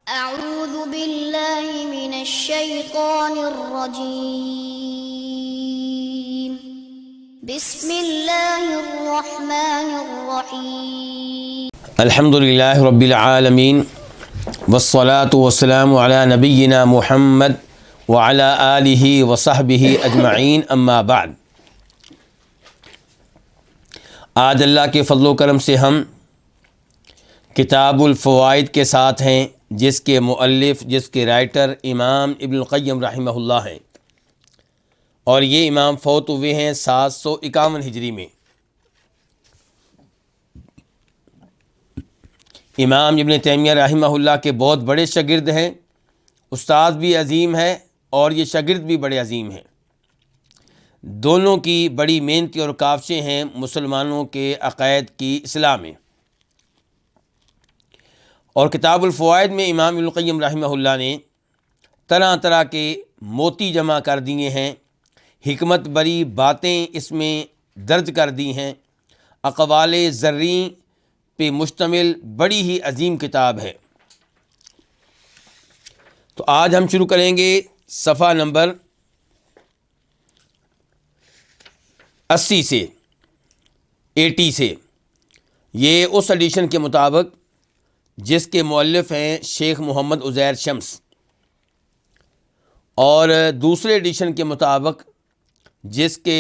أعوذ بالله من الشيطان الرجيم بسم الله الرحمن الرحيم الحمد للہ رب العالمین والصلاة والسلام علی نبینا محمد وعلی آلہ وصحبہ اجمعین اما بعد۔ آج اللہ کے فضل و کرم سے ہم کتاب الفوائد کے ساتھ ہیں، جس کے مؤلف، جس کے رائٹر امام ابن القیم رحمہ اللہ ہیں، اور یہ امام فوت ہوئے ہیں 751 ہجری میں۔ امام ابن تیمیہ رحمہ اللہ کے بہت بڑے شاگرد ہیں، استاد بھی عظیم ہے اور یہ شاگرد بھی بڑے عظیم ہیں۔ دونوں کی بڑی محنتی اور کاوشیں ہیں مسلمانوں کے عقائد کی اصلاح میں۔ اور کتاب الفوائد میں امام ابن القیم رحمہ اللہ نے طرح طرح کے موتی جمع کر دیے ہیں، حکمت بری باتیں اس میں درج کر دی ہیں، اقوال زرعی پہ مشتمل بڑی ہی عظیم کتاب ہے۔ تو آج ہم شروع کریں گے صفحہ نمبر 80 سے 80 سے۔ یہ اس ایڈیشن کے مطابق جس کے مؤلف ہیں شیخ محمد عزیر شمس، اور دوسرے ایڈیشن کے مطابق جس کے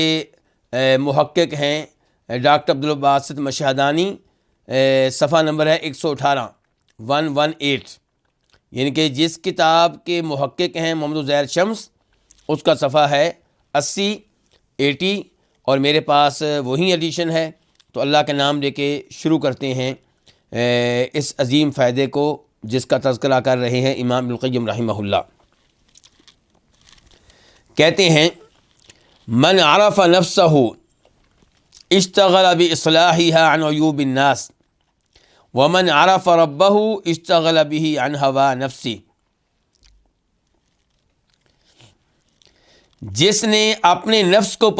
محقق ہیں ڈاکٹر عبدالباسط مشہدانی، صفحہ نمبر ہے 118 118، یعنی کہ جس کتاب کے محقق ہیں محمد عزیر شمس اس کا صفحہ ہے 80 اور میرے پاس وہی ایڈیشن ہے۔ تو اللہ کا نام لے کے شروع کرتے ہیں اس عظیم فائدے کو جس کا تذکرہ کر رہے ہیں امام ابن القیم رحمہ اللہ۔ کہتے ہیں من عرف نفسہ اشتغل باصلاحها عن عیوب الناس ومن عرف ربہ اشتغل به عن ہوا نفسی۔ جس نے اپنے نفس کو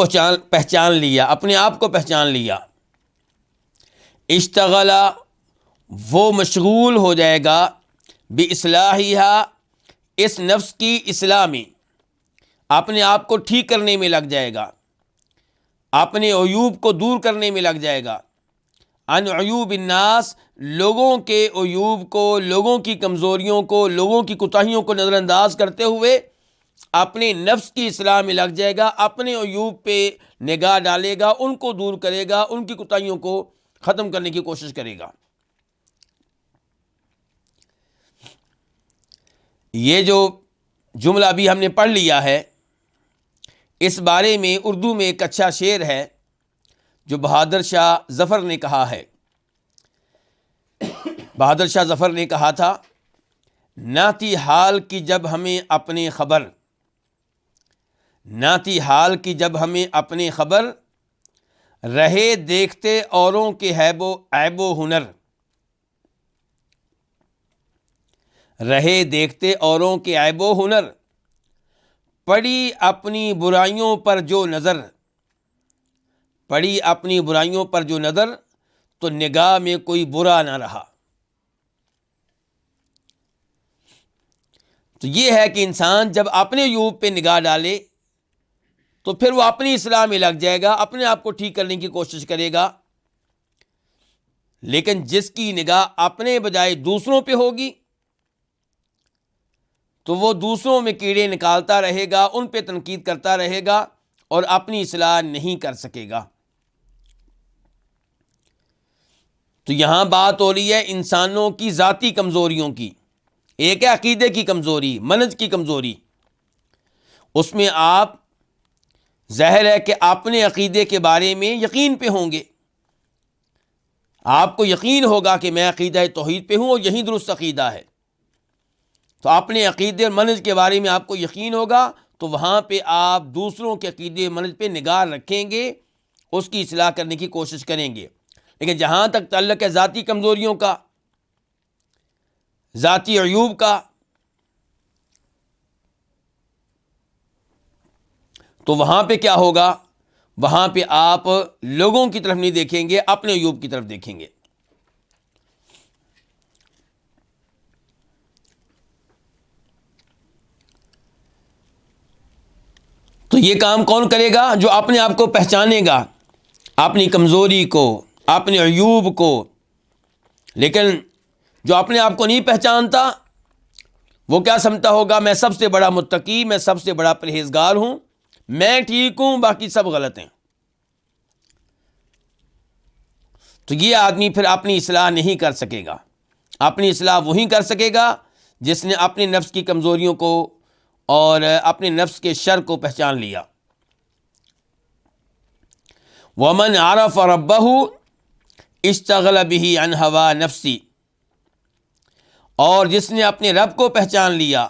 پہچان لیا، اپنے آپ کو پہچان لیا، اشتغل وہ مشغول ہو جائے گا باصلاحها اس نفس کی اصلاح میں، اپنے آپ کو ٹھیک کرنے میں لگ جائے گا، اپنے عیوب کو دور کرنے میں لگ جائے گا، عن عیوب الناس لوگوں کے عیوب کو، لوگوں کی کمزوریوں کو، لوگوں کی کوتاہیوں کو نظر انداز کرتے ہوئے اپنے نفس کی اصلاح میں لگ جائے گا، اپنے عیوب پہ نگاہ ڈالے گا، ان کو دور کرے گا، ان کی کوتاہیوں کو ختم کرنے کی کوشش کرے گا۔ یہ جو جملہ ابھی ہم نے پڑھ لیا ہے، اس بارے میں اردو میں ایک اچھا شعر ہے جو بہادر شاہ ظفر نے کہا ہے۔ بہادر شاہ ظفر نے کہا تھا، نہ تھی حال کی جب ہمیں اپنے خبر، نہ تھی حال کی جب ہمیں اپنے خبر، رہے دیکھتے اوروں کے عیب و ہنر، رہے دیکھتے اوروں کے عیب و ہنر، پڑی اپنی برائیوں پر جو نظر، پڑی اپنی برائیوں پر جو نظر، تو نگاہ میں کوئی برا نہ رہا۔ تو یہ ہے کہ انسان جب اپنے عیوب پہ نگاہ ڈالے تو پھر وہ اپنی اصلاح میں لگ جائے گا، اپنے آپ کو ٹھیک کرنے کی کوشش کرے گا۔ لیکن جس کی نگاہ اپنے بجائے دوسروں پہ ہوگی تو وہ دوسروں میں کیڑے نکالتا رہے گا، ان پہ تنقید کرتا رہے گا اور اپنی اصلاح نہیں کر سکے گا۔ تو یہاں بات ہو رہی ہے انسانوں کی ذاتی کمزوریوں کی۔ ایک ہے عقیدے کی کمزوری، منہج کی کمزوری، اس میں آپ ظاہر ہے کہ اپنے عقیدے کے بارے میں یقین پہ ہوں گے، آپ کو یقین ہوگا کہ میں عقیدہ توحید پہ ہوں اور یہی درست عقیدہ ہے، تو اپنے عقیدے اور منہج کے بارے میں آپ کو یقین ہوگا، تو وہاں پہ آپ دوسروں کے عقیدے اور منہج پہ نگاہ رکھیں گے، اس کی اصلاح کرنے کی کوشش کریں گے۔ لیکن جہاں تک تعلق ہے ذاتی کمزوریوں کا، ذاتی عیوب کا، تو وہاں پہ کیا ہوگا؟ وہاں پہ آپ لوگوں کی طرف نہیں دیکھیں گے، اپنے عیوب کی طرف دیکھیں گے۔ تو یہ کام کون کرے گا؟ جو اپنے آپ کو پہچانے گا، اپنی کمزوری کو، اپنے عیوب کو۔ لیکن جو اپنے آپ کو نہیں پہچانتا وہ کیا سمجھتا ہوگا؟ میں سب سے بڑا متقی، میں سب سے بڑا پرہیزگار ہوں، میں ٹھیک ہوں، باقی سب غلط ہیں۔ تو یہ آدمی پھر اپنی اصلاح نہیں کر سکے گا۔ اپنی اصلاح وہی کر سکے گا جس نے اپنے نفس کی کمزوریوں کو اور اپنے نفس کے شر کو پہچان لیا۔ ومن عرف ربہ اشتغل به عن ہوا نفسی، اور جس نے اپنے رب کو پہچان لیا،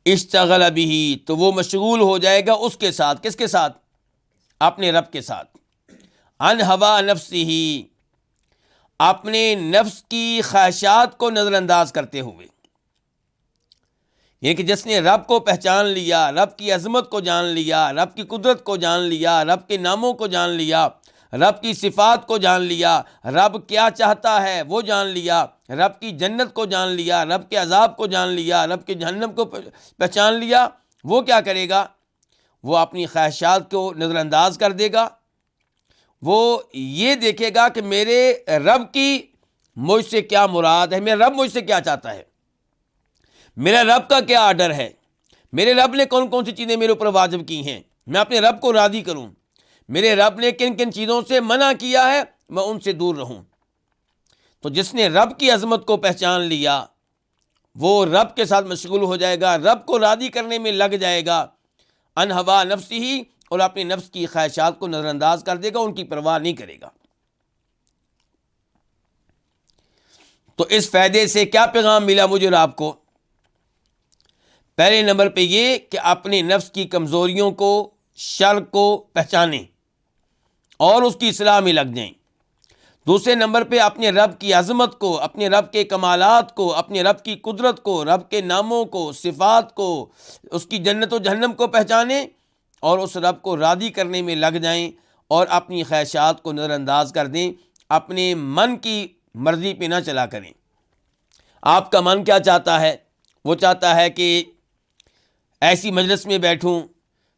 اشتغل به، تو وہ مشغول ہو جائے گا اس کے ساتھ۔ کس کے ساتھ؟ اپنے رب کے ساتھ۔ عن ہوا نفسی، اپنے نفس کی خواہشات کو نظر انداز کرتے ہوئے۔ یہ کہ جس نے رب کو پہچان لیا، رب کی عظمت کو جان لیا، رب کی قدرت کو جان لیا، رب کے ناموں کو جان لیا، رب کی صفات کو جان لیا، رب کیا چاہتا ہے وہ جان لیا، رب کی جنت کو جان لیا، رب کے عذاب کو جان لیا، رب کے جہنم کو پہچان لیا، وہ کیا کرے گا؟ وہ اپنی خواہشات کو نظر انداز کر دے گا۔ وہ یہ دیکھے گا کہ میرے رب کی مجھ سے کیا مراد ہے، میرا رب مجھ سے کیا چاہتا ہے، میرا رب کا کیا آرڈر ہے، میرے رب نے کون کون سی چیزیں میرے اوپر واجب کی ہیں، میں اپنے رب کو راضی کروں، میرے رب نے کن کن چیزوں سے منع کیا ہے میں ان سے دور رہوں۔ تو جس نے رب کی عظمت کو پہچان لیا وہ رب کے ساتھ مشغول ہو جائے گا، رب کو راضی کرنے میں لگ جائے گا، ان ہوا نفسی ہی، اور اپنے نفس کی خواہشات کو نظر انداز کر دے گا، ان کی پرواہ نہیں کرے گا۔ تو اس فائدے سے کیا پیغام ملا مجھے اور آپ کو؟ پہلے نمبر پہ یہ کہ اپنے نفس کی کمزوریوں کو، شر کو پہچانیں اور اس کی اصلاح میں لگ جائیں۔ دوسرے نمبر پہ اپنے رب کی عظمت کو، اپنے رب کے کمالات کو، اپنے رب کی قدرت کو، رب کے ناموں کو، صفات کو، اس کی جنت و جہنم کو پہچانیں اور اس رب کو راضی کرنے میں لگ جائیں اور اپنی خواہشات کو نظر انداز کر دیں، اپنے من کی مرضی پہ نہ چلا کریں۔ آپ کا من کیا چاہتا ہے؟ وہ چاہتا ہے کہ ایسی مجلس میں بیٹھوں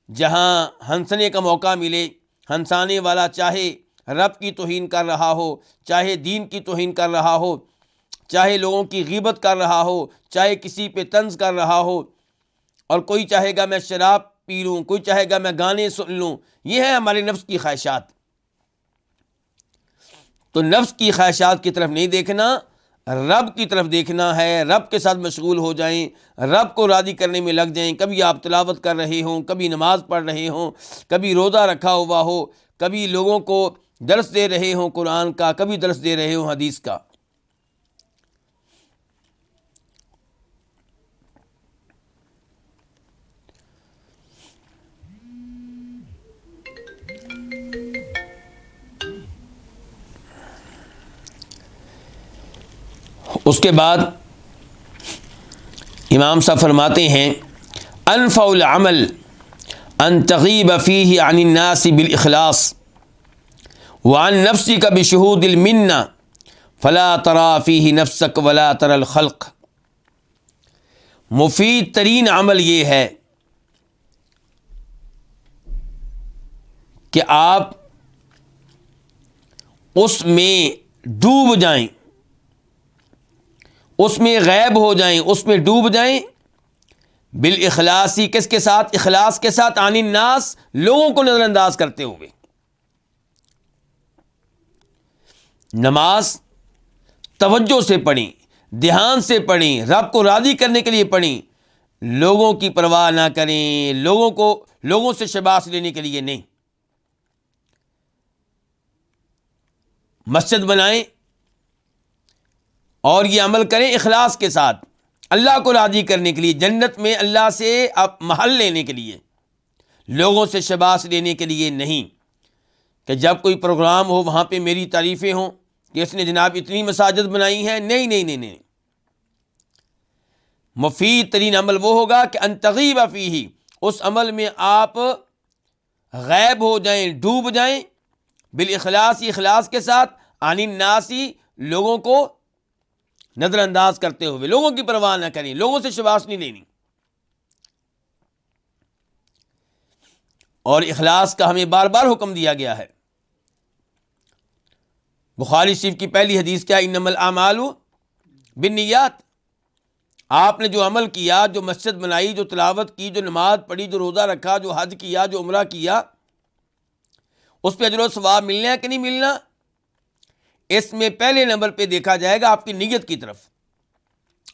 جہاں ہنسنے کا موقع ملے، ہنسانے والا چاہے رب کی توہین کر رہا ہو، چاہے دین کی توہین کر رہا ہو، چاہے لوگوں کی غیبت کر رہا ہو، چاہے کسی پہ طنز کر رہا ہو، اور کوئی چاہے گا میں شراب پی لوں، کوئی چاہے گا میں گانے سن لوں۔ یہ ہے ہمارے نفس کی خواہشات۔ تو نفس کی خواہشات کی طرف نہیں دیکھنا، رب کی طرف دیکھنا ہے۔ رب کے ساتھ مشغول ہو جائیں، رب کو راضی کرنے میں لگ جائیں۔ کبھی آپ تلاوت کر رہے ہوں، کبھی نماز پڑھ رہے ہوں، کبھی روزہ رکھا ہوا ہو، کبھی لوگوں کو درس دے رہے ہوں قرآن کا، کبھی درس دے رہے ہوں حدیث کا۔ اس کے بعد امام صاحب فرماتے ہیں انفع العمل ان تغیب فیہ عن الناس بالاخلاص وعن نفسک بشہود المنہ فلا ترى فیہ نفسک ولا ترى الخلق۔ مفید ترین عمل یہ ہے کہ آپ اس میں ڈوب جائیں، اس میں غائب ہو جائیں، اس میں ڈوب جائیں، بالاخلاصی، کس کے ساتھ؟ اخلاص کے ساتھ، عن الناس، لوگوں کو نظر انداز کرتے ہوئے۔ نماز توجہ سے پڑھیں، دھیان سے پڑھیں، رب کو راضی کرنے کے لیے پڑھیں، لوگوں کی پرواہ نہ کریں، لوگوں سے شباش لینے کے لیے نہیں۔ مسجد بنائیں اور یہ عمل کریں اخلاص کے ساتھ، اللہ کو راضی کرنے کے لیے، جنت میں اللہ سے آپ محل لینے کے لیے، لوگوں سے شباش لینے کے لیے نہیں کہ جب کوئی پروگرام ہو وہاں پہ میری تعریفیں ہوں کہ اس نے جناب اتنی مساجد بنائی ہیں۔ نہیں نہیں نہیں نہیں، مفید ترین عمل وہ ہوگا کہ ان تغیب فیہ، اس عمل میں آپ غائب ہو جائیں، ڈوب جائیں، بالاخلاص، اخلاص کے ساتھ، عن الناس، لوگوں کو نظر انداز کرتے ہوئے، لوگوں کی پرواہ نہ کریں، لوگوں سے شباش نہیں لینی۔ اور اخلاص کا ہمیں بار بار حکم دیا گیا ہے۔ بخاری شریف کی پہلی حدیث کیا؟ انما الاعمال بالنیات۔ آپ نے جو عمل کیا، جو مسجد بنائی، جو تلاوت کی، جو نماز پڑھی، جو روزہ رکھا، جو حج کیا، جو عمرہ کیا، اس پہ اجر و ثواب ملنا ہے کہ نہیں ملنا؟ اس میں پہلے نمبر پہ دیکھا جائے گا آپ کی نیت کی طرف۔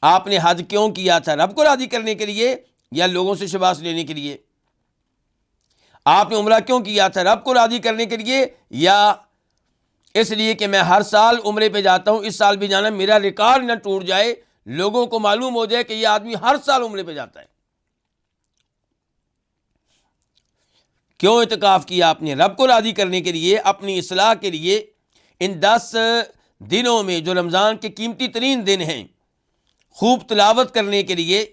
آپ نے حج کیوں کیا تھا؟ رب کو راضی کرنے کے لیے یا لوگوں سے شاباش لینے کے لیے؟ آپ نے عمرہ کیوں کیا تھا؟ رب کو راضی کرنے کے لیے یا اس لیے کہ میں ہر سال عمرے پہ جاتا ہوں، اس سال بھی جانا، میرا ریکارڈ نہ ٹوٹ جائے، لوگوں کو معلوم ہو جائے کہ یہ آدمی ہر سال عمرے پہ جاتا ہے۔ کیوں اعتکاف کیا آپ نے؟ رب کو راضی کرنے کے لیے، اپنی اصلاح کے لیے۔ ان 10 دنوں میں جو رمضان کے قیمتی ترین دن ہیں، خوب تلاوت کرنے کے لیے،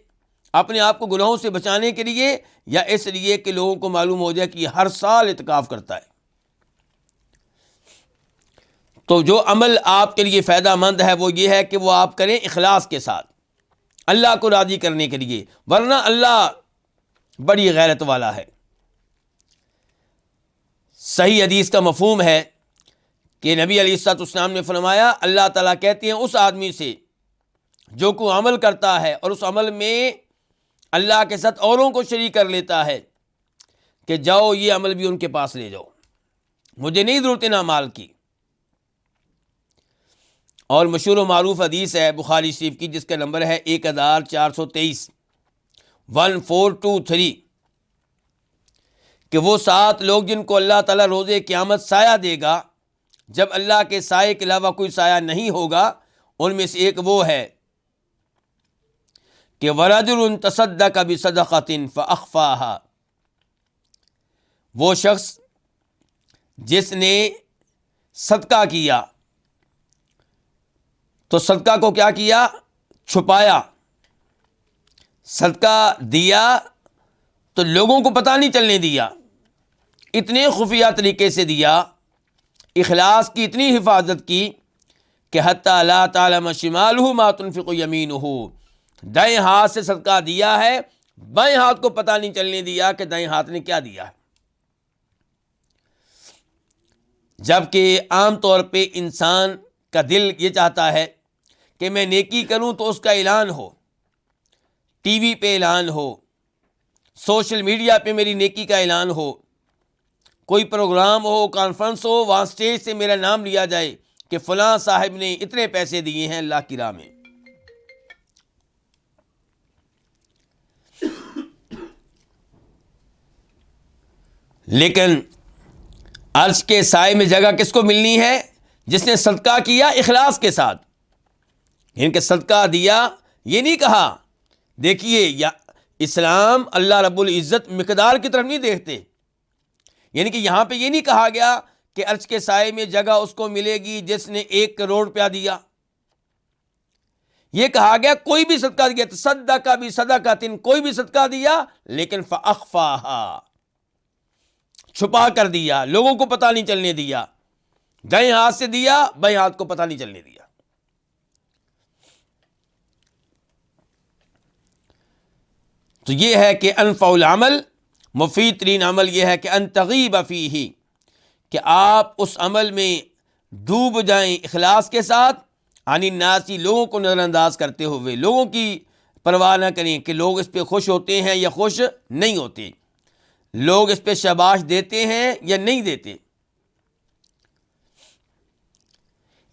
اپنے آپ کو گناہوں سے بچانے کے لیے، یا اس لیے کہ لوگوں کو معلوم ہو جائے کہ یہ ہر سال اعتکاف کرتا ہے؟ تو جو عمل آپ کے لیے فائدہ مند ہے وہ یہ ہے کہ وہ آپ کریں اخلاص کے ساتھ، اللہ کو راضی کرنے کے لیے، ورنہ اللہ بڑی غیرت والا ہے۔ صحیح حدیث کا مفہوم ہے کہ نبی علیہ الصلوۃ والسلام نے فرمایا، اللہ تعالیٰ کہتے ہیں اس آدمی سے جو کوئی عمل کرتا ہے اور اس عمل میں اللہ کے ساتھ اوروں کو شریک کر لیتا ہے کہ جاؤ یہ عمل بھی ان کے پاس لے جاؤ، مجھے نہیں ضرورت ان اعمال کی۔ اور مشہور و معروف حدیث ہے بخاری شریف کی، جس کا نمبر ہے 1423، 1423، کہ وہ 7 لوگ جن کو اللہ تعالیٰ روز قیامت سایہ دے گا، جب اللہ کے سائے کے علاوہ کوئی سایہ نہیں ہوگا، ان میں سے ایک وہ ہے کہ وَرَجُلٌ تَصَدَّقَ بِصَدَقَةٍ فَأَخْفَاهَا، وہ شخص جس نے صدقہ کیا تو صدقہ کو کیا کیا؟ چھپایا۔ صدقہ دیا تو لوگوں کو پتہ نہیں چلنے دیا، اتنے خفیہ طریقے سے دیا، اخلاص کی اتنی حفاظت کی کہ حتیٰ لا تعلم شمالہ ما تنفق یمینہ، دائیں ہاتھ سے صدقہ دیا ہے، بائیں ہاتھ کو پتہ نہیں چلنے دیا کہ دائیں ہاتھ نے کیا دیا ہے۔ جبکہ عام طور پہ انسان کا دل یہ چاہتا ہے کہ میں نیکی کروں تو اس کا اعلان ہو، ٹی وی پہ اعلان ہو، سوشل میڈیا پہ میری نیکی کا اعلان ہو، کوئی پروگرام ہو، کانفرنس ہو، وہاں سٹیج سے میرا نام لیا جائے کہ فلاں صاحب نے اتنے پیسے دیے ہیں اللہ کی راہ میں۔ لیکن عرش کے سائے میں جگہ کس کو ملنی ہے؟ جس نے صدقہ کیا اخلاص کے ساتھ۔ ان کے صدقہ دیا، یہ نہیں کہا، دیکھیے یا اسلام اللہ رب العزت مقدار کی طرف نہیں دیکھتے، یعنی کہ یہاں پہ یہ نہیں کہا گیا کہ عرش کے سائے میں جگہ اس کو ملے گی جس نے 1 کروڑ روپیہ دیا۔ یہ کہا گیا کوئی بھی صدقہ دیا، تصدق بصدقۃ، کوئی بھی صدقہ دیا لیکن فاخفاها، چھپا کر دیا، لوگوں کو پتہ نہیں چلنے دیا، دائیں ہاتھ سے دیا، بائیں ہاتھ کو پتہ نہیں چلنے دیا۔ تو یہ ہے کہ انفع العمل، مفید ترین عمل یہ ہے کہ ان تغیب فیہ، کہ آپ اس عمل میں ڈوب جائیں اخلاص کے ساتھ، عن الناس، لوگوں کو نظر انداز کرتے ہوئے، لوگوں کی پرواہ نہ کریں کہ لوگ اس پہ خوش ہوتے ہیں یا خوش نہیں ہوتے، لوگ اس پہ شاباش دیتے ہیں یا نہیں دیتے۔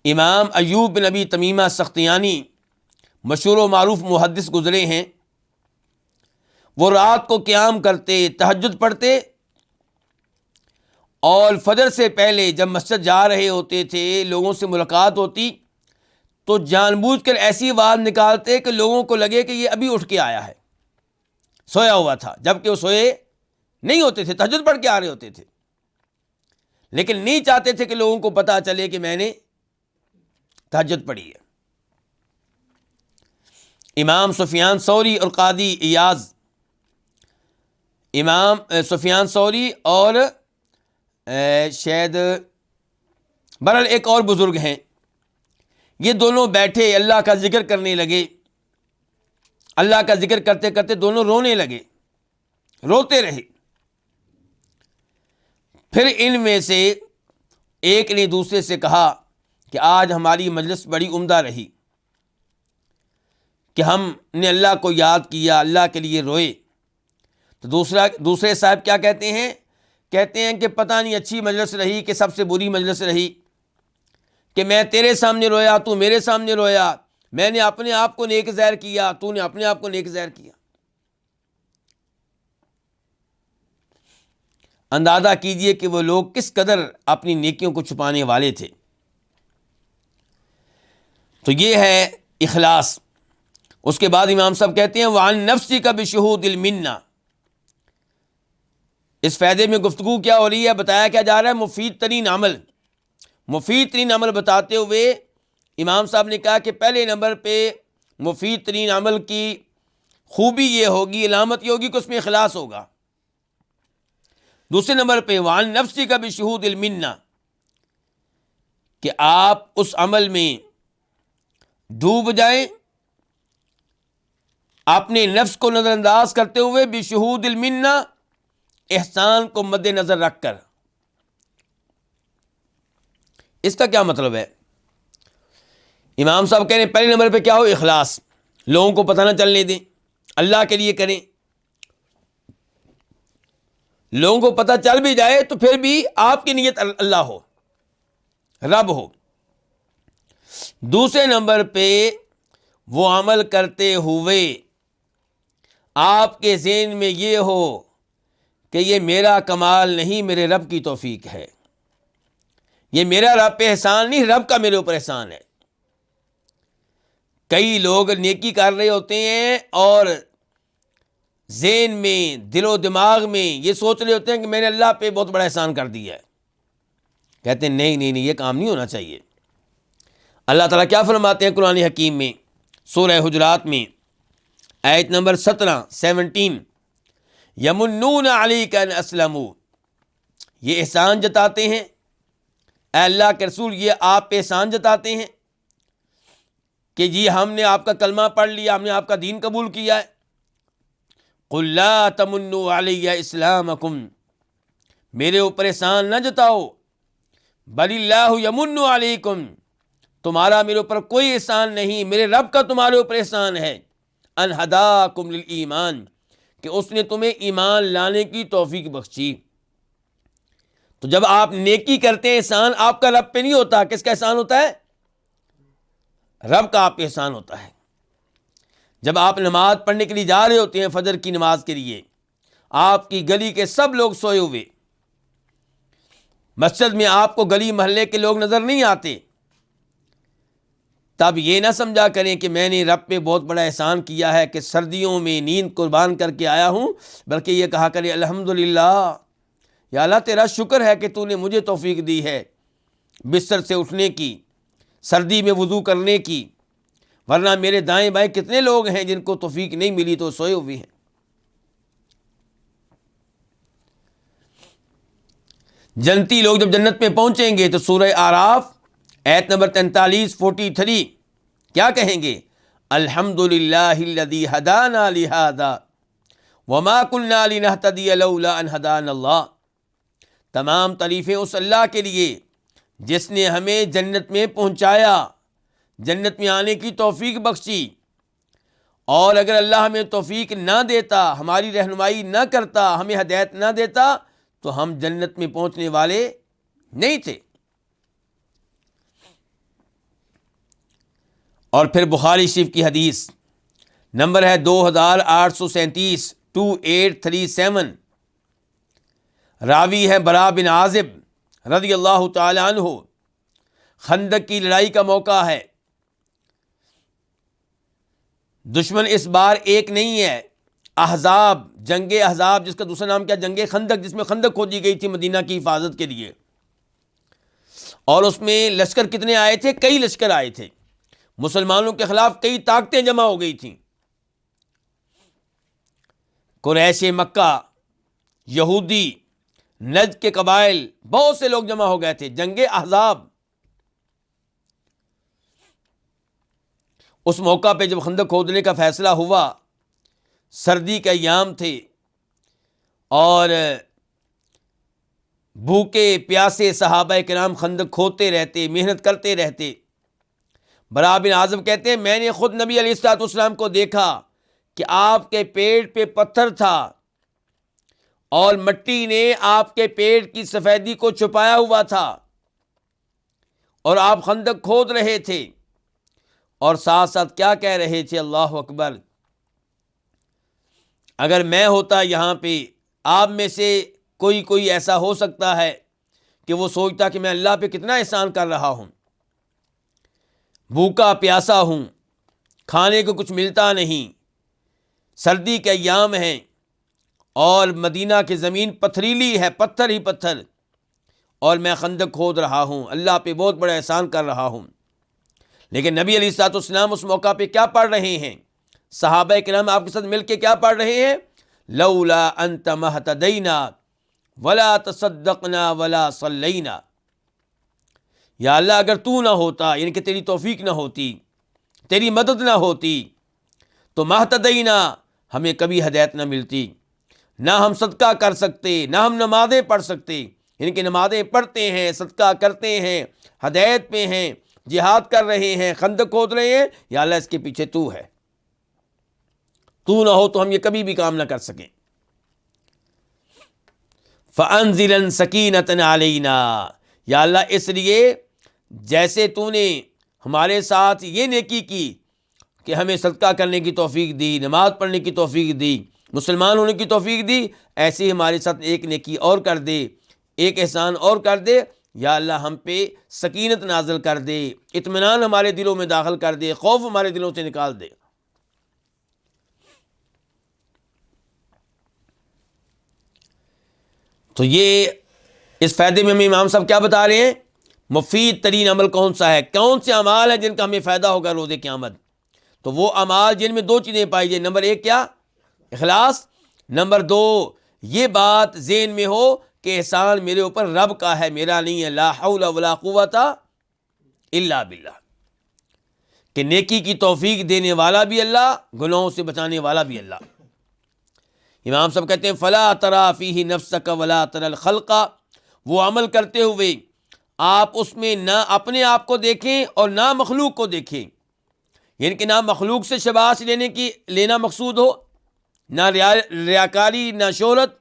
امام ایوب بن ابی تمیمہ سختیانی مشہور و معروف محدث گزرے ہیں، وہ رات کو قیام کرتے، تہجد پڑھتے، اور فجر سے پہلے جب مسجد جا رہے ہوتے تھے، لوگوں سے ملاقات ہوتی تو جان بوجھ کر ایسی آواز نکالتے کہ لوگوں کو لگے کہ یہ ابھی اٹھ کے آیا ہے، سویا ہوا تھا، جبکہ وہ سوئے نہیں ہوتے تھے، تہجد پڑھ کے آ رہے ہوتے تھے، لیکن نہیں چاہتے تھے کہ لوگوں کو پتہ چلے کہ میں نے تہجد پڑھی ہے۔ امام سفیان ثوری اور قاضی ایاز، امام سفیان ثوری اور شاید برحال ایک اور بزرگ ہیں، یہ دونوں بیٹھے اللہ کا ذکر کرنے لگے، اللہ کا ذکر کرتے کرتے دونوں رونے لگے، روتے رہے۔ پھر ان میں سے ایک نے دوسرے سے کہا کہ آج ہماری مجلس بڑی عمدہ رہی کہ ہم نے اللہ کو یاد کیا، اللہ کے لیے روئے۔ تو دوسرے صاحب کیا کہتے ہیں کہ پتہ نہیں اچھی مجلس رہی کہ سب سے بری مجلس رہی، کہ میں تیرے سامنے رویا، تو میرے سامنے رویا، میں نے اپنے آپ کو نیک ظاہر کیا، تو نے اپنے آپ کو نیک ظاہر کیا۔ اندازہ کیجئے کہ وہ لوگ کس قدر اپنی نیکیوں کو چھپانے والے تھے۔ تو یہ ہے اخلاص۔ اس کے بعد امام صاحب کہتے ہیں وَعَن نَفْسِكَ بِشُهُودِ الْمِنَّةِ۔ اس فائدے میں گفتگو کیا ہو رہی ہے؟ بتایا کیا جا رہا ہے؟ مفید ترین عمل بتاتے ہوئے امام صاحب نے کہا کہ پہلے نمبر پہ مفید ترین عمل کی خوبی یہ ہوگی، علامت یہ ہوگی کہ اس میں اخلاص ہوگا۔ دوسرے نمبر پہ وَعَن نَفْسِكَ بِشُهُودِ الْمِنَّةِ، کہ آپ اس عمل میں ڈوب جائیں اپنے نفس کو نظر انداز کرتے ہوئے، بشہود المنہ، احسان کو مد نظر رکھ کر۔ اس کا کیا مطلب ہے؟ امام صاحب کہہ رہے ہیں پہلے نمبر پہ کیا ہو؟ اخلاص، لوگوں کو پتہ نہ چلنے دیں، اللہ کے لیے کریں۔ لوگوں کو پتہ چل بھی جائے تو پھر بھی آپ کی نیت اللہ ہو، رب ہو۔ دوسرے نمبر پہ وہ عمل کرتے ہوئے آپ کے ذہن میں یہ ہو کہ یہ میرا کمال نہیں، میرے رب کی توفیق ہے، یہ میرا رب پہ احسان نہیں، رب کا میرے اوپر احسان ہے۔ کئی لوگ نیکی کر رہے ہوتے ہیں اور ذہن میں، دل و دماغ میں یہ سوچ رہے ہوتے ہیں کہ میں نے اللہ پہ بہت بڑا احسان کر دیا ہے۔ کہتے ہیں نہیں، یہ کام نہیں ہونا چاہیے۔ اللہ تعالیٰ کیا فرماتے ہیں قرآن حکیم میں سورہ حجرات میں آیت نمبر 17 یمنون علیک ان اسلموا، یہ احسان جتاتے ہیں، اے اللہ کے رسول یہ آپ پہ احسان جتاتے ہیں کہ جی ہم نے آپ کا کلمہ پڑھ لیا، ہم نے آپ کا دین قبول کیا ہے۔ قل لا تمنوا علی اسلامکم، میرے اوپر احسان نہ جتاؤ، بل اللہ یمن علیکم، تمہارا میرے اوپر کوئی احسان نہیں، میرے رب کا تمہارے اوپر احسان ہے، ان ہداکم للایمان، کہ اس نے تمہیں ایمان لانے کی توفیق بخشی۔ تو جب آپ نیکی کرتے ہیں، احسان آپ کا رب پہ نہیں ہوتا، کس کا احسان ہوتا ہے؟ رب کا آپ پہ احسان ہوتا ہے۔ جب آپ نماز پڑھنے کے لیے جا رہے ہوتے ہیں، فجر کی نماز کے لیے، آپ کی گلی کے سب لوگ سوئے ہوئے، مسجد میں آپ کو گلی محلے کے لوگ نظر نہیں آتے، تب یہ نہ سمجھا کریں کہ میں نے رب پہ بہت بڑا احسان کیا ہے کہ سردیوں میں نیند قربان کر کے آیا ہوں، بلکہ یہ کہا کریں الحمدللہ، یا اللہ تیرا شکر ہے کہ تو نے مجھے توفیق دی ہے بستر سے اٹھنے کی، سردی میں وضو کرنے کی، ورنہ میرے دائیں بائیں کتنے لوگ ہیں جن کو توفیق نہیں ملی تو سوئے ہوئے ہیں۔ جنتی لوگ جب جنت میں پہنچیں گے تو سورہ اعراف آیت نمبر 43 کیا کہیں گے؟ الحمدللہ الذی ہدانا لہذا وما کنا لنہتدی لولا ان ہدانا اللہ، تمام تعریفیں اس اللہ کے لیے جس نے ہمیں جنت میں پہنچایا، جنت میں آنے کی توفیق بخشی، اور اگر اللہ ہمیں توفیق نہ دیتا، ہماری رہنمائی نہ کرتا، ہمیں ہدایت نہ دیتا تو ہم جنت میں پہنچنے والے نہیں تھے۔ اور پھر بخاری شریف کی حدیث نمبر ہے 2837 2837، راوی ہے برا بن عازب رضی اللہ تعالی عنہ۔ خندق کی لڑائی کا موقع ہے، دشمن اس بار ایک نہیں ہے، احزاب، جنگ احزاب، جس کا دوسرا نام کیا؟ جنگ خندق، جس میں خندق کھودی گئی تھی مدینہ کی حفاظت کے لیے۔ اور اس میں لشکر کتنے آئے تھے؟ کئی لشکر آئے تھے، مسلمانوں کے خلاف کئی طاقتیں جمع ہو گئی تھیں، قریش مکہ، یہودی، نجد کے قبائل، بہت سے لوگ جمع ہو گئے تھے، جنگ احزاب۔ اس موقع پہ جب خندق کھودنے کا فیصلہ ہوا، سردی کے ایام تھے اور بھوکے پیاسے صحابہ کرام خندق کھودتے رہتے، محنت کرتے رہتے۔ برا بن عازب کہتے ہیں میں نے خود نبی علیہ الصلوۃ والسلام کو دیکھا کہ آپ کے پیٹ پہ پتھر تھا اور مٹی نے آپ کے پیٹ کی سفیدی کو چھپایا ہوا تھا، اور آپ خندق کھود رہے تھے، اور ساتھ ساتھ کیا کہہ رہے تھے؟ اللہ اکبر، اگر میں ہوتا یہاں پہ، آپ میں سے کوئی ایسا ہو سکتا ہے کہ وہ سوچتا کہ میں اللہ پہ کتنا احسان کر رہا ہوں، بھوکا پیاسا ہوں، کھانے کو کچھ ملتا نہیں، سردی کے ایام ہیں اور مدینہ کی زمین پتھریلی ہے، پتھر ہی پتھر، اور میں خندق کھود رہا ہوں، اللہ پہ بہت بڑا احسان کر رہا ہوں۔ لیکن نبی علیہ الصلوۃ والسلام اس موقع پہ کیا پڑھ رہے ہیں؟ صحابہ کرام آپ کے ساتھ مل کے کیا پڑھ رہے ہیں؟ لولا انت مہتدینا ولا تصدقنا ولا صلینا، یا اللہ اگر تو نہ ہوتا، یعنی کہ تیری توفیق نہ ہوتی، تیری مدد نہ ہوتی، تو مہتدینا، ہمیں کبھی ہدایت نہ ملتی، نہ ہم صدقہ کر سکتے، نہ ہم نمازیں پڑھ سکتے، یعنی کہ نمازیں پڑھتے ہیں، صدقہ کرتے ہیں، ہدایت پہ ہیں، جہاد کر رہے ہیں، خندق کھود رہے ہیں، یا اللہ اس کے پیچھے تو ہے، تو نہ ہو تو ہم یہ کبھی بھی کام نہ کر سکیں۔ فَأَنزِلًا سَكِينَةً عَلَيْنَا، یا اللہ اس لیے جیسے تو نے ہمارے ساتھ یہ نیکی کی کہ ہمیں صدقہ کرنے کی توفیق دی، نماز پڑھنے کی توفیق دی، مسلمان ہونے کی توفیق دی، ایسے ہی ہمارے ساتھ ایک نیکی اور کر دے، ایک احسان اور کر دے، یا اللہ ہم پہ سکینت نازل کر دے، اطمینان ہمارے دلوں میں داخل کر دے، خوف ہمارے دلوں سے نکال دے۔ تو یہ اس فائدے میں ہمیں امام صاحب کیا بتا رہے ہیں؟ مفید ترین عمل کون سا ہے، کون سے اعمال ہیں جن کا ہمیں فائدہ ہوگا روز قیامت؟ تو وہ اعمال جن میں دو چیزیں پائی جائیں، نمبر ایک کیا؟ اخلاص، نمبر دو یہ بات ذہن میں ہو کہ احسان میرے اوپر رب کا ہے، میرا نہیں ہے، لا حول ولا قوت الا باللہ، کہ نیکی کی توفیق دینے والا بھی اللہ، گناہوں سے بچانے والا بھی اللہ۔ امام صاحب کہتے ہیں فلا ترى فیہ نفسک ولا ترى الخلق، وہ عمل کرتے ہوئے آپ اس میں نہ اپنے آپ کو دیکھیں اور نہ مخلوق کو دیکھیں، یعنی کہ نہ مخلوق سے شباش لینا مقصود ہو، نہ ریاکاری، نہ شہرت،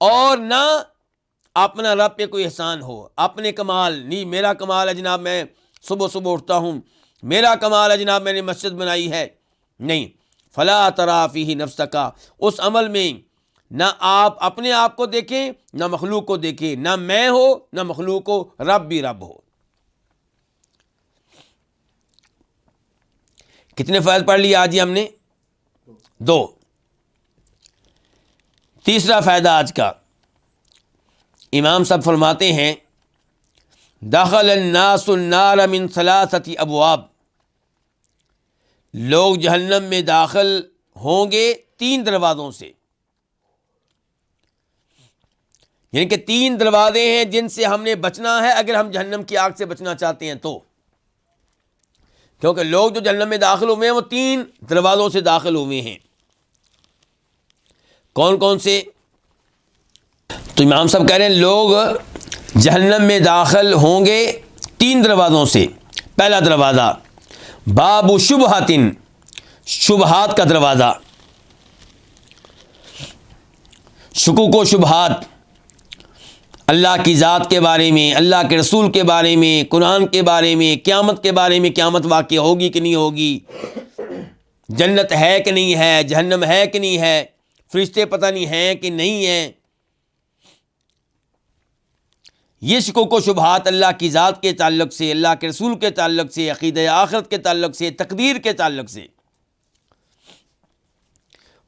اور نہ اپنا رب پہ کوئی احسان ہو، اپنے کمال نہیں، میرا کمال ہے جناب میں صبح صبح اٹھتا ہوں، میرا کمال ہے جناب میں نے مسجد بنائی ہے، نہیں۔ فلا ترى فیہ نفسک، اس عمل میں نہ آپ اپنے آپ کو دیکھیں نہ مخلوق کو دیکھیں، نہ میں ہو نہ مخلوق ہو، رب بھی رب ہو۔ کتنے فائدے پڑھ لیے آج ہی ہم نے؟ دو۔ تیسرا فائدہ آج کا، امام صاحب فرماتے ہیں دخل الناس النار من ثلاثة ابواب، لوگ جہنم میں داخل ہوں گے تین دروازوں سے، یعنی کہ تین دروازے ہیں جن سے ہم نے بچنا ہے اگر ہم جہنم کی آگ سے بچنا چاہتے ہیں تو، کیونکہ لوگ جو جہنم میں داخل ہوئے ہیں وہ تین دروازوں سے داخل ہوئے ہیں۔ کون کون سے؟ تو امام صاحب کہہ رہے ہیں لوگ جہنم میں داخل ہوں گے تین دروازوں سے۔ پہلا دروازہ باب شبہات، شبہات کا دروازہ، شکوک و شبہات، اللہ کی ذات کے بارے میں، اللہ کے رسول کے بارے میں، قرآن کے بارے میں، قیامت کے بارے میں، قیامت واقع ہوگی کہ نہیں ہوگی، جنت ہے کہ نہیں ہے، جہنم ہے کہ نہیں ہے، فرشتے پتہ نہیں ہیں کہ نہیں ہیں۔ یہ شکوک و شبہات اللہ کی ذات کے تعلق سے، اللہ کے رسول کے تعلق سے، عقیدہ آخرت کے تعلق سے، تقدیر کے تعلق سے۔